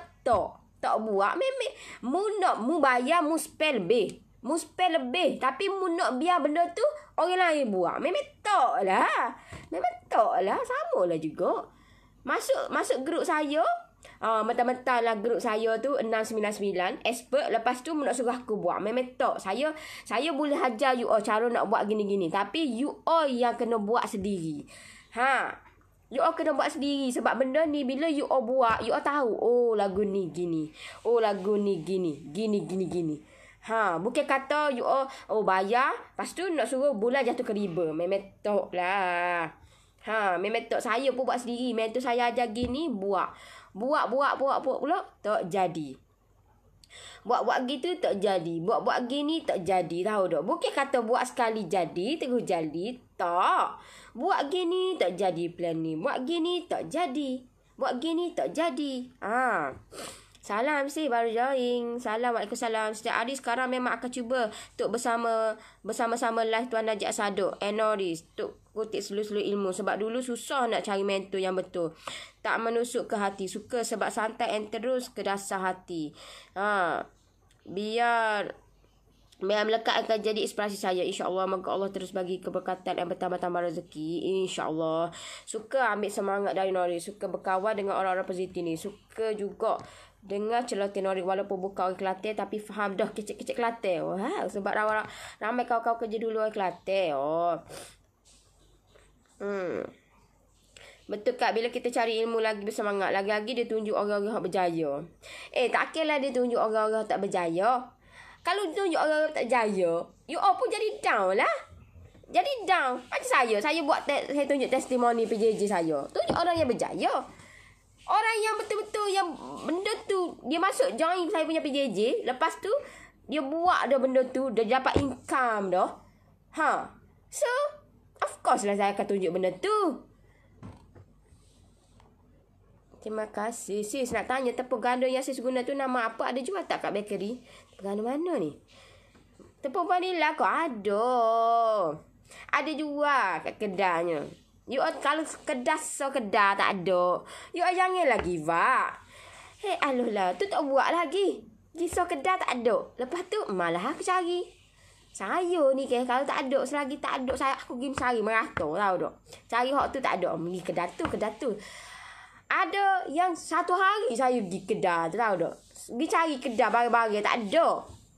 tak buat. Memang mu nak mu bayar mu spend lebih. Mu spend lebih. Tapi mu nak biar benda tu orang lain buat. Memang tak lah. Memang tak lah. Sama lah juga. Masuk grup saya. Mentang-mentang lah grup saya tu 699 expert. Lepas tu nak suruh aku buat. Memang tak. Saya boleh ajar you all cara nak buat gini-gini. Tapi you all yang kena buat sendiri. You all kena buat sendiri. Sebab benda ni bila you all buat, you all tahu. Oh lagu ni gini. Oh lagu ni gini. Gini. Bukan kata you all bayar. Lepas tu nak suruh bulan jatuh ke riba. Memang tak lah. Memang tak. Saya pun buat sendiri. Memang tu saya ajar gini. Buat pula tak jadi. Buat gitu tak jadi. Buat gini tak jadi. Tahu tak? Bukan kata buat sekali jadi, terus jadi. Tak. Buat gini tak jadi plan ni. Buat gini tak jadi. Buat gini tak jadi. Salam sih baru join. Salam, Waalaikumsalam. Setiap hari sekarang memang akan cuba untuk bersama-sama live Tuan Najib Sadok and Norris untuk kutip seluruh ilmu. Sebab dulu susah nak cari mentor yang betul. Tak menusuk ke hati. Suka sebab santai and terus ke dasar hati. Biar melekat akan jadi inspirasi saya. InsyaAllah. Moga Allah terus bagi keberkatan dan bertambah-tambah rezeki. InsyaAllah. Suka ambil semangat dari Norris. Suka berkawan dengan orang-orang positif ni. Suka juga dengar celoteh Norris. Walaupun bukan orang Kelantan tapi faham dah kecil-kecil Kelantan. Sebab ramai kawan-kawan kerja dulu orang Kelantan. Betul Kak, bila kita cari ilmu lagi bersemangat, lagi-lagi dia tunjuk orang-orang yang berjaya. Tak kira dia tunjuk orang-orang tak berjaya. Kalau dia tunjuk orang-orang tak berjaya, you all pun jadi down lah. Jadi down. Macam saya buat saya tunjuk testimoni PJJ saya. Tunjuk orang yang berjaya. Orang yang betul-betul yang benda tu dia masuk join saya punya PJJ, lepas tu dia buat dah benda tu, dia dapat income dah. So, of course lah saya akan tunjuk benda tu. Terima kasih. Sis nak tanya tepung ganda yang sis guna tu nama apa? Ada jual tak kat bakery? Tepung ganda mana ni? Tepung vanila kau ada. Ada jual kat kedainya. You all kalau kedai tak ada. You all janganlah give up. Aloh tu tak buat lagi. Kisah kedai tak ada. Lepas tu malah aku cari. Saya ni kalau tak ada, selagi tak ada aku pergi cari merata, tahu tak? Cari hak tu tak ada. Pergi kedai tu. Ada yang satu hari saya pergi kedai tu, tahu tak? Pergi cari kedai barang-barang tak ada.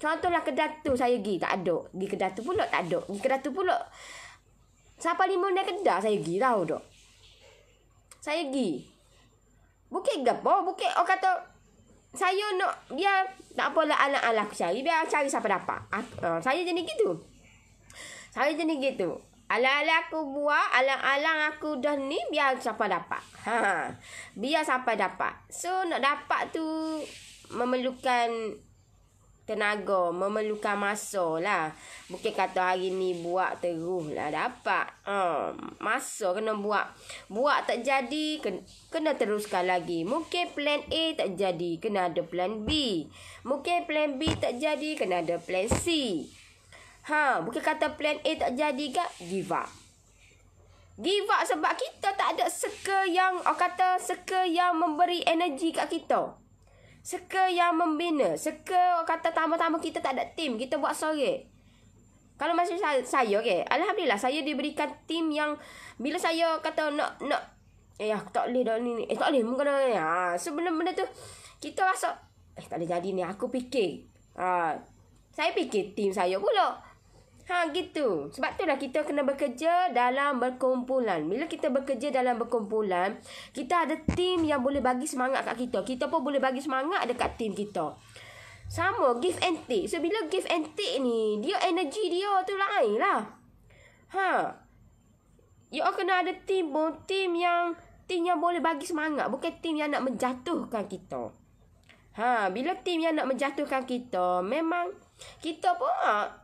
Contohlah kedai tu saya pergi tak ada. Pergi kedai tu pula tak ada. Pergi kedai tu pula sampai 5 naik kedai saya pergi, tahu tak? Saya pergi. Bukan gapo, bukan orang kata saya nak biar tak apalah alang-alang aku cari, biar cari siapa dapat. Saya jenis gitu. Alang-alang aku buat, alang-alang aku dah ni biar siapa dapat. Biar siapa dapat. So nak dapat tu memerlukan tenaga, memerlukan masa lah. Bukan kata hari ni buat terus lah dapat. Masa kena buat. Buat tak jadi, kena teruskan lagi. Mungkin plan A tak jadi, kena ada plan B. Mungkin plan B tak jadi, kena ada plan C. Bukan kata plan A tak jadi ke, give up. Give up sebab kita tak ada seka yang memberi energi kat kita. Seka yang membina. Seka kata tama-tama kita tak ada tim. Kita buat sore. Kalau macam saya okay. Alhamdulillah saya diberikan tim yang bila saya kata nak aku tak boleh dah ni. Tak boleh mungkin dah. Sebelum benda tu kita rasa tak boleh jadi ni. Aku fikir. Saya fikir tim saya pula. Gitu. Sebab tu lah kita kena bekerja dalam berkumpulan. Bila kita bekerja dalam berkumpulan, kita ada tim yang boleh bagi semangat kat kita. Kita pun boleh bagi semangat dekat tim kita. Sama, give and take. So, bila give and take ni, dia energi dia tu lain lah. You all kena ada tim pun. Tim yang boleh bagi semangat. Bukan tim yang nak menjatuhkan kita. Bila tim yang nak menjatuhkan kita, memang kita pun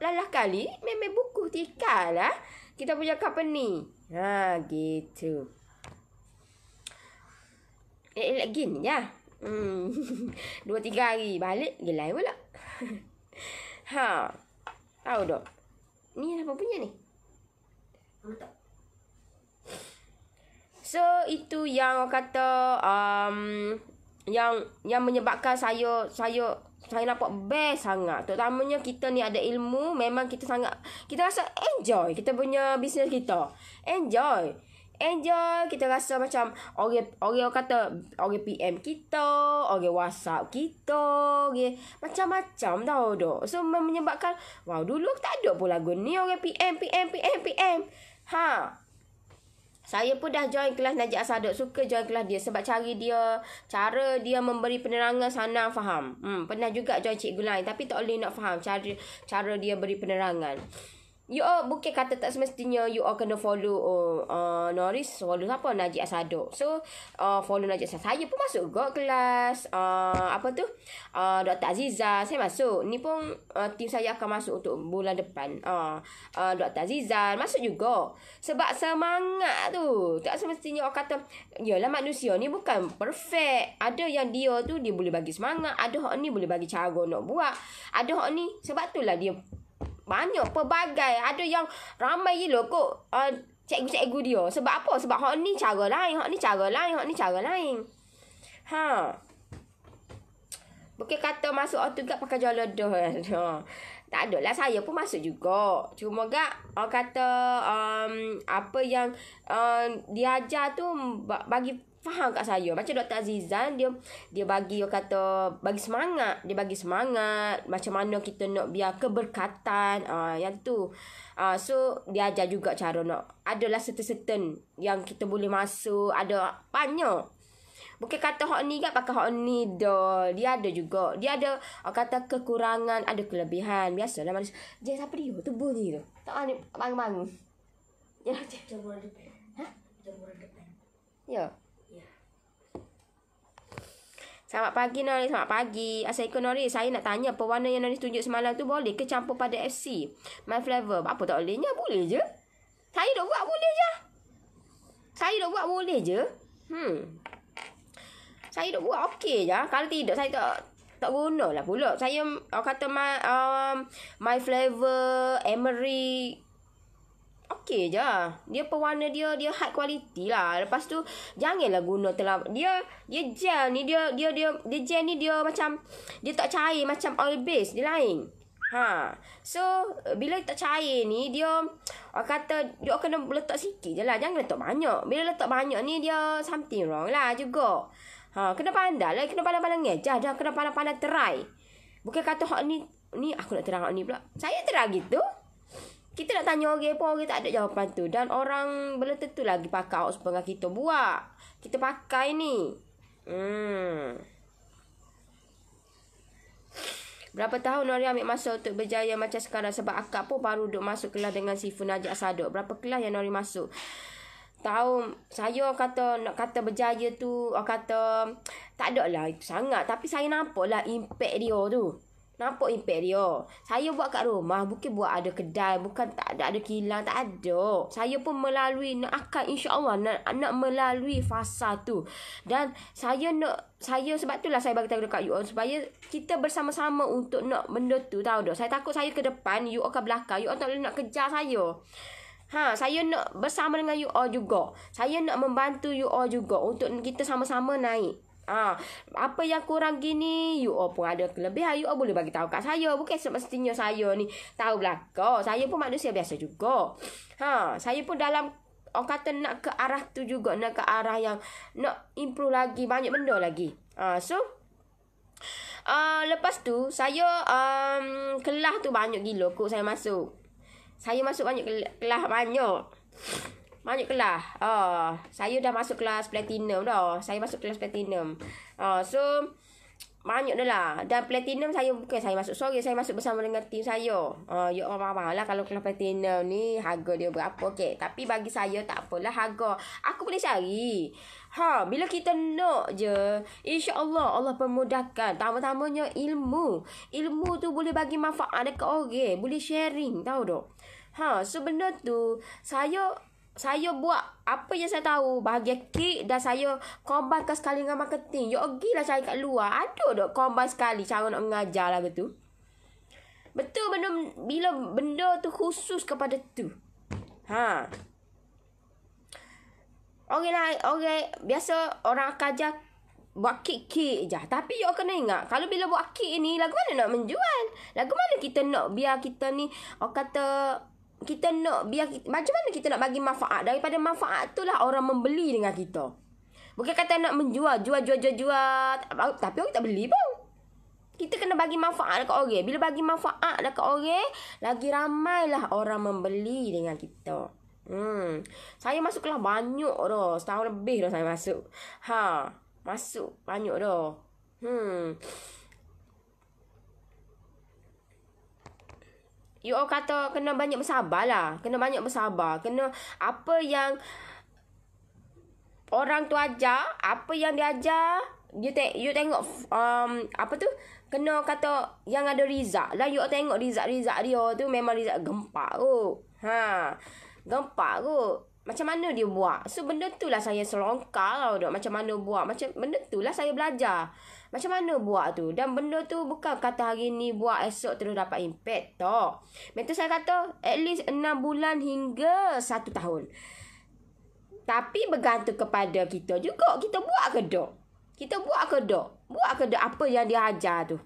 lalah kali memang buku tikar lah. Kita punya company. Gitu. Lagi ni ya. 2-3 hari balik gelai pula. Tahu tak? Ni apa punya ni? Mantap. So itu yang orang kata yang menyebabkan saya nampak best sangat. Terutamanya kita ni ada ilmu, memang kita rasa enjoy kita punya bisnes kita. Enjoy, kita rasa macam orang kata orang PM kita, orang WhatsApp kita, orang macam-macam tau dok. So menyebabkan wow, dulu tak ada pun lagu ni orang PM. Saya pun dah join kelas Najib Asadok. Suka join kelas dia sebab cara dia memberi penerangan senang faham. Pernah juga join cikgu lain tapi tak boleh nak faham cara dia beri penerangan. You all bukan kata tak semestinya you all kena follow Norris, follow siapa? Najib Asadok. So follow Najib Asadok. Saya pun masuk juga kelas Dr. Aziza. Saya masuk. Ni pun tim saya akan masuk untuk bulan depan. Dr. Aziza masuk juga. Sebab semangat tu. Tak semestinya orang kata yalah manusia ni bukan perfect. Ada yang dia boleh bagi semangat, ada hak ni boleh bagi cara nak buat. Ada hak ni sebab itulah dia banyak pelbagai. Ada yang ramai gila kot cikgu-cikgu dia. Sebab apa? Sebab hak ni cara lain, hak ni cara lain. Bukan kata masuk autograf pakai jalan dah. Tak adalah, saya pun masuk juga. Cuma orang kata apa yang dia ajar tu bagi faham kat saya. Macam Dr. Azizan dia bagi orang kata bagi semangat. Dia bagi semangat macam mana kita nak biar keberkatan yang tu. So dia ajar juga cara nak adalah certain yang kita boleh masuk, ada banyak. Bukan kata hak ni kan pakai hak ni dah. Dia ada juga. Dia ada orang kata kekurangan, ada kelebihan. Biasalah manusia. Jangan siapa dia tu bunyi tu. Tak ni bangun-bangun. Ya, Jambul depan. Jambul depan. Ya. Selamat pagi Norris, selamat pagi. Assalamualaikum Norris. Saya nak tanya pewarna yang Norris tunjuk semalam tu boleh ke campur pada FC? My flavor. Apa tak bolehnya? Boleh je. Saya dah buat boleh je. Saya dah buat okey je. Kalau tidak saya tak guna lah pula. Saya kata my flavor, Emery okey je. Dia pewarna dia high quality lah. Lepas tu janganlah guna dia gel ni dia gel ni dia macam dia tak cair macam oil base, dia lain. So bila tak cair ni dia orang kata dia kena letak sikit je lah. Jangan letak banyak. Bila letak banyak ni dia something wrong lah juga. Kena pandai lah. Kena pandai-pandai ngejah dah. Kena pandai-pandai terai. Bukan kata hak ni aku nak terang hak ni pula. Saya terang gitu. Kita nak tanya orang pun orang tak ada jawapan tu. Dan orang belum tentu lagi pakai outsource dengan kita buat. Kita pakai ni. Berapa tahun Nori ambil masa untuk berjaya macam sekarang? Sebab akak pun baru duduk masuk kelas dengan Sifu Najib Asadok. Berapa kelas yang Nori masuk? Tahu saya nak kata berjaya tu, kata tak ada lah sangat. Tapi saya nampak lah impact dia tu. Nampak impact dia. Saya buat kat rumah, bukan buat ada kedai, bukan tak ada kilang, tak ada. Saya pun melalui, akan insya-Allah nak melalui fasa tu. Dan saya sebab itulah saya bagi tahu dekat you all supaya kita bersama-sama untuk nak benda tu, tahu tak? Saya takut saya ke depan, you all ke belakang, you all tak boleh nak kejar saya. Saya nak bersama dengan you all juga. Saya nak membantu you all juga untuk kita sama-sama naik. Apa yang kurang gini, you all pun ada kelebihan, you all boleh bagi tahu kat saya. Bukan semestinya saya ni tahu belaka. Saya pun manusia biasa juga. Saya pun dalam orang kata nak ke arah tu juga, nak ke arah yang nak improve lagi, banyak benda lagi. So lepas tu saya kelas tu banyak gila kot saya masuk. Saya masuk banyak kelas, banyak kelas. Saya dah masuk kelas platinum dah. Saya masuk kelas platinum. So banyak dah lah. Dan platinum saya bukan saya masuk sorry, saya masuk bersama dengan tim saya. Ya Allah lah kalau kelas platinum ni harga dia berapa okey. Tapi bagi saya tak apalah harga. Aku boleh cari. Bila kita nak je, insya-Allah Allah permudahkan. Tambah-tambahnya ilmu. Ilmu tu boleh bagi manfaat dekat orang, boleh sharing, tahu tak? So benda tu saya buat apa yang saya tahu, bahagia kek, dan saya combine sekali dengan marketing. You pergilah cari kat luar. Ada tak combine sekali cara nak mengajar lah gitu. Betul benda bila benda tu khusus kepada tu. Ha. Orang biasa orang akan ajar buat kek-kek je. Tapi you kena ingat, kalau bila buat kek ni, lagu mana nak menjual? Lagu mana kita nak biar kita ni, orang kata, kita nak biar, macam mana kita nak bagi manfaat? Daripada manfaat tu lah orang membeli dengan kita. Bukan kata nak menjual, jual. Tapi orang tak beli pun. Kita kena bagi manfaat dekat orang. Bila bagi manfaat dekat orang, lagi ramailah orang membeli dengan kita. Saya masuk kelas banyak dah. Setahun lebih dah saya masuk. Masuk banyak dah. You all kata kena banyak bersabar lah. Kena banyak bersabar. Kena apa yang orang tu ajar, apa yang dia ajar, you tengok apa tu? Kena kata yang ada result. Lah you tengok result dia tu memang result gempak kot. Gempak kot. Macam mana dia buat? So benda tu lah saya selongkar tau dok. Macam mana buat? Macam benda tu lah saya belajar. Macam mana buat tu? Dan benda tu bukan kata hari ni buat esok terus dapat impact tak. Betul saya kata at least 6 bulan hingga 1 tahun. Tapi bergantung kepada kita juga. Kita buat ke tak? Kita buat ke tak? Buat ke tak apa yang dia ajar tu?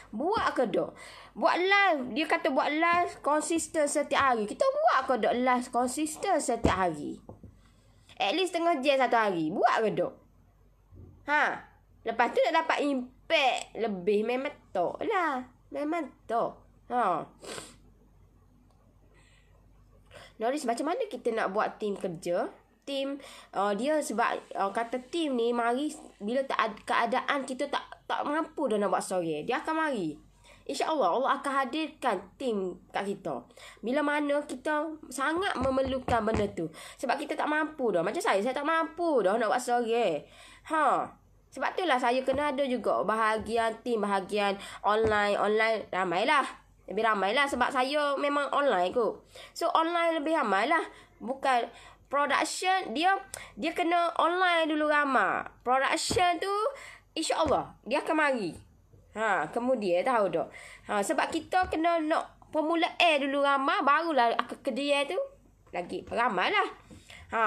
Buat ke tak? Buat live. Dia kata buat live konsisten setiap hari. Kita buat ke tak live konsisten setiap hari? At least setengah jam satu hari. Buat ke tak? Lepas tu nak dapat impact lebih. Memang tak lah. Memang tak. Noris, macam mana kita nak buat tim kerja? Tim dia sebab kata tim ni mari bila tak ada keadaan kita tak mampu dah nak buat story, dia akan mari. InsyaAllah Allah akan hadirkan tim kat kita bila mana kita sangat memerlukan benda tu. Sebab kita tak mampu dah. Macam saya tak mampu dah nak buat story. Sebab tu lah saya kena ada juga bahagian tim, bahagian online ramailah. Lebih ramailah sebab saya memang online kot. So online lebih ramailah. Bukan production dia kena online dulu ramai. Production tu insya-Allah dia akan mari. Kemudian tahu tak. Sebab kita kena nak permulaan dulu ramai barulah kedai tu lagi ramailah.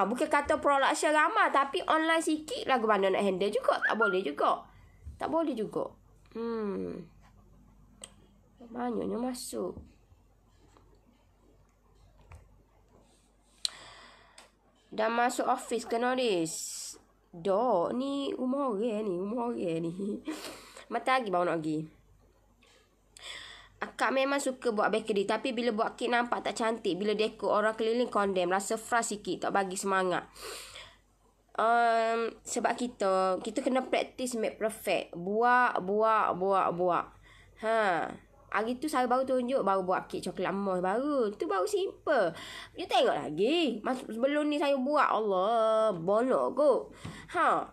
Bukan kata production ramai tapi online sikit lagu mana nak handle juga tak boleh juga. Tak boleh juga. Banyaknya masuk. Dah masuk office ke Noris? Dok, ni umur orang ni. Mata lagi baru nak pergi. Akak memang suka buat bakery. Tapi bila buat kek nampak tak cantik. Bila dekor orang keliling condemn. Rasa frust sikit. Tak bagi semangat. Sebab kita kena practice make perfect. Buat. Hari tu saya baru tunjuk. Baru buat kek coklat emas baru. Tu baru simple. You tengok lagi. Sebelum ni saya buat. Allah. Bolok kot.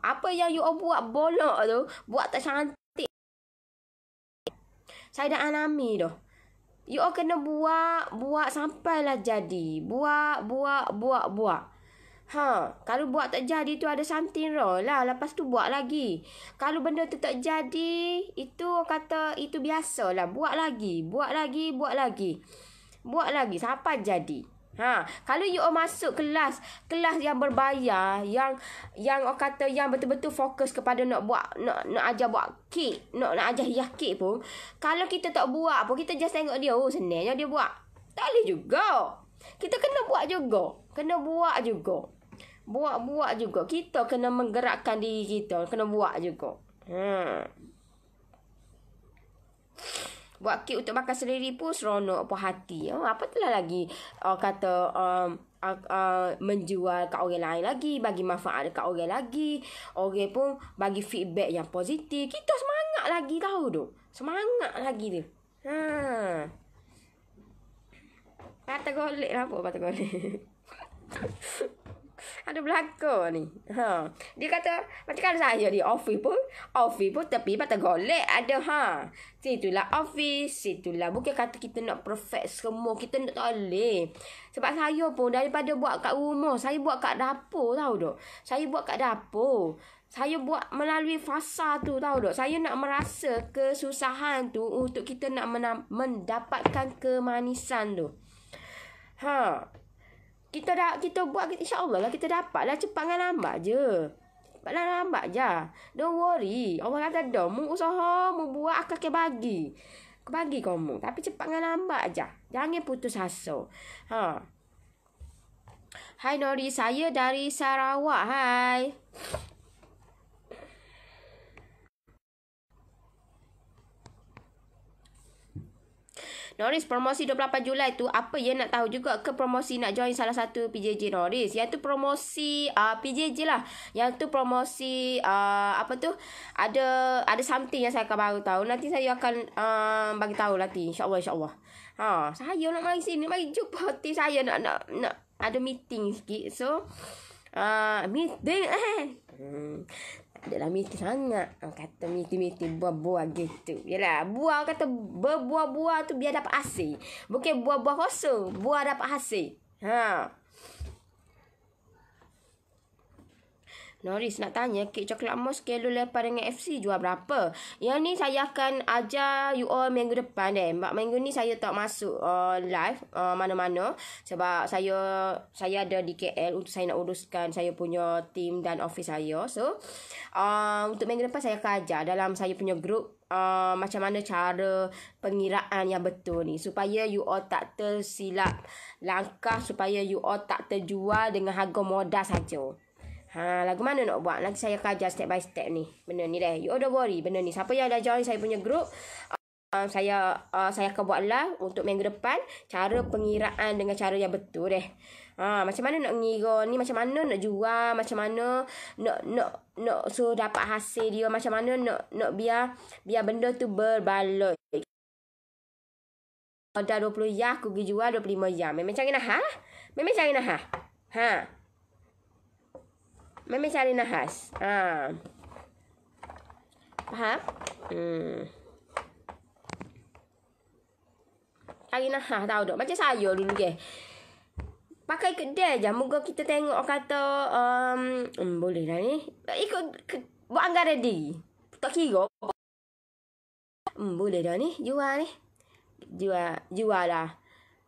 Apa yang you buat bolok tu. Buat tak cantik. Saya dah alami dah. You all kena buat sampailah jadi. Buat. Kalau buat tak jadi tu ada something wrong lah. Lepas tu buat lagi. Kalau benda tu tak jadi, itu kata itu biasalah. Buat lagi sampai jadi. Kalau you all masuk kelas yang berbayar, yang orang kata yang betul-betul fokus kepada nak buat nak ajar buat kek, nak ajar hias kek pun, kalau kita tak buat apa, kita just tengok dia, senangnya dia buat. Tak boleh juga. Kita kena buat juga. Buat juga. Kita kena menggerakkan diri kita, kena buat juga. Buat kek untuk makan sendiri pun seronok puas hati. Apa tu lah lagi kata menjual kat orang lain lagi, bagi manfaat dekat orang lagi. Orang pun bagi feedback yang positif. Kita semangat lagi tahu tu. Semangat lagi tu. Patah golek lah apa patah golek. Ada belakang ni. Dia kata macam kalau saya di office pun tapi patah golek ada Situlah office, situlah bukan kata kita nak perfect semua, kita nak tak boleh. Sebab saya pun daripada buat kat rumah, saya buat kat dapur tahu tak. Saya buat kat dapur. Saya buat melalui fasa tu, tahu tak? Saya nak merasa kesusahan tu untuk kita nak mendapatkan kemanisan tu. Kita buat, insya-Allah lah kita dapat lah, cepat dengan lambat je. Cepatlah lambat je. Don't worry. Allah kata dah, mu usaha, mu buat akan bagi. Bagi kamu, tapi cepat dengan lambat je. Jangan putus asa. Hai Nori, saya dari Sarawak. Hai. Noris, promosi 28 Julai tu apa ya, nak tahu juga ke promosi nak join salah satu PJJ Noris? Yang tu promosi PJJ lah. Yang tu promosi apa tu? Ada something yang saya akan baru tahu. Nanti saya akan bagi tahu nanti, insya-Allah. Saya nak mari sini, mari jumpa hati saya nak ada meeting sikit. So meeting adalah meeting sangat. Kata meeting buah-buah gitu. Yalah, buah kata berbuah-buah tu biar dapat hasil. Bukan buah-buah kosong, buah dapat hasil. Noris nak tanya, kek coklat mos kilo lepas dengan FC jual berapa? Yang ni saya akan ajar you all minggu depan deh. Minggu ni saya tak masuk live mana-mana sebab saya ada di KL untuk saya nak uruskan saya punya team dan office saya. So untuk minggu depan saya akan ajar dalam saya punya group macam mana cara pengiraan yang betul ni supaya you all tak tersilap langkah, supaya you all tak terjual dengan harga modal saja. Lagu mana nak buat? Nanti saya akan ajar step by step ni. Benda ni deh. You don't worry benda ni. Siapa yang dah join saya punya group, saya akan buat live untuk minggu depan cara pengiraan dengan cara yang betul deh. Macam mana nak ngira ni, macam mana nak jual, macam mana nak so dapat hasil dia, macam mana nak biar benda tu berbaloi. Dah 20 ya aku pergi jual 25 ya. Memang cari nahas. Memang cari nahas. Memang cari nahas. Faham? Cari nahas tahu tak? Macam saya dulu ke. Pakai kedai je. Moga kita tengok kata boleh dah ni. Ikut buat anggaran diri. Tak kira. Boleh dah ni. Jual ni. Jual lah.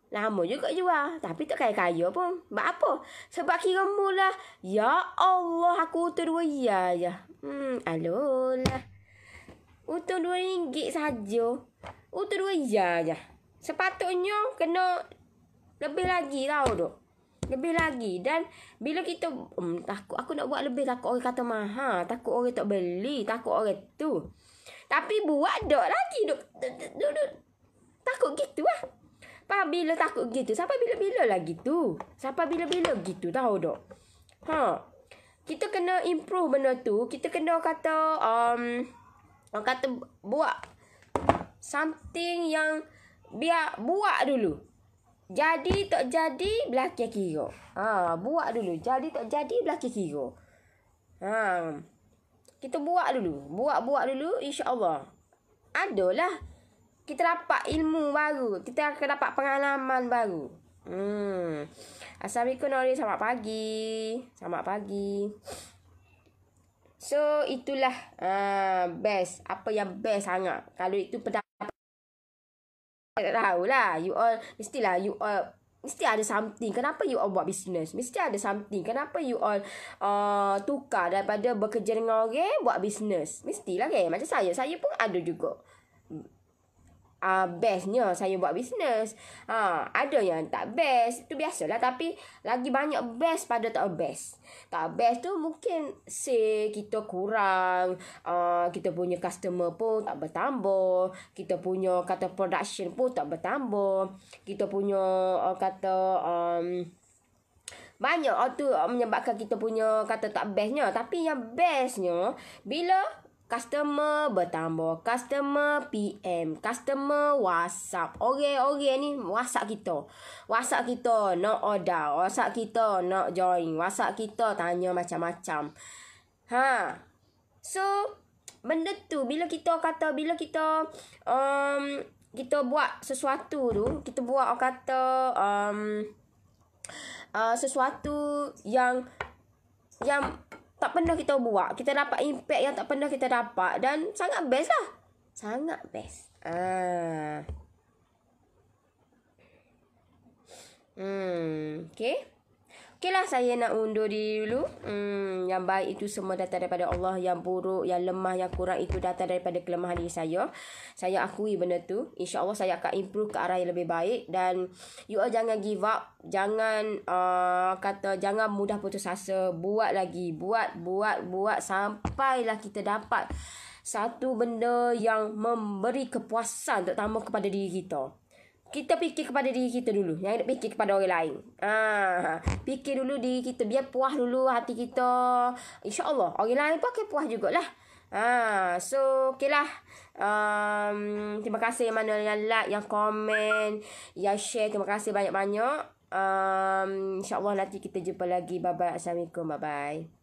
Lama juga jual. Tapi tak kaya-kaya pun. Sebab apa? Sebab kira mula. Ya Allah. Aku utuh 2 ya je. Alolah. Utuh RM2 saja. Utuh 2 ya je. Sepatutnya kena lebih lagi tahu tak? Lebih lagi. Dan bila kita takut. Aku nak buat lebih. Takut orang kata mahal. Takut orang tak beli. Takut orang tu. Tapi buat tak lagi. Takut gitu lah. Faham bila takut gitu. Sampai bila-bila lah gitu. Sampai bila-bila gitu tahu tak? Kita kena improve benda tu. Kita kena kata kata buat something yang biar buat dulu. Jadi tak jadi belakang kira. Buat dulu. Jadi tak jadi belakang kira. Kita buat dulu. Buat dulu, insya-Allah. Adalah kita dapat ilmu baru. Kita akan dapat pengalaman baru. Assalamualaikum Nori. Selamat pagi. Selamat pagi. So, itulah best. Apa yang best sangat. Kalau itu pendapat. Tak tahulah. You all, mestilah you all, mesti ada something. Kenapa you all buat bisnes? Mesti ada something. Kenapa you all tukar daripada bekerja dengan orang, buat bisnes? Mestilah kan? Macam saya. Saya pun ada juga. Bestnya saya buat bisnes. Ada yang tak best. Itu biasalah. Tapi lagi banyak best pada tak best. Tak best tu mungkin say kita kurang. Kita punya customer pun tak bertambah. Kita punya kata production pun tak bertambah. Kita punya kata banyak tu menyebabkan kita punya kata tak bestnya. Tapi yang bestnya bila customer bertambah. Customer PM. Customer WhatsApp. Orang-orang ni WhatsApp kita. WhatsApp kita nak order. WhatsApp kita nak join. WhatsApp kita tanya macam-macam. So, benda tu bila kita kata, bila kita kita buat sesuatu tu, kita buat kata sesuatu yang tak pernah kita buat. Kita dapat impact yang tak pernah kita dapat. Dan sangat best lah. Sangat best. Okay. Okay lah, saya nak undur diri dulu. Yang baik itu semua datang daripada Allah. Yang buruk, yang lemah, yang kurang itu datang daripada kelemahan diri saya. Saya akui benda tu. InsyaAllah saya akan improve ke arah yang lebih baik. Dan you all jangan give up. Jangan jangan mudah putus asa. Buat lagi. Buat sampailah kita dapat satu benda yang memberi kepuasan, terutama kepada diri kita. Kita fikir kepada diri kita dulu. Jangan fikir kepada orang lain. Fikir dulu diri kita. Biar puas dulu hati kita. InsyaAllah. Orang lain pun akan puas jugalah. So, okay lah. Terima kasih yang mana yang like, yang komen, yang share. Terima kasih banyak-banyak. InsyaAllah nanti kita jumpa lagi. Bye-bye. Assalamualaikum. Bye-bye.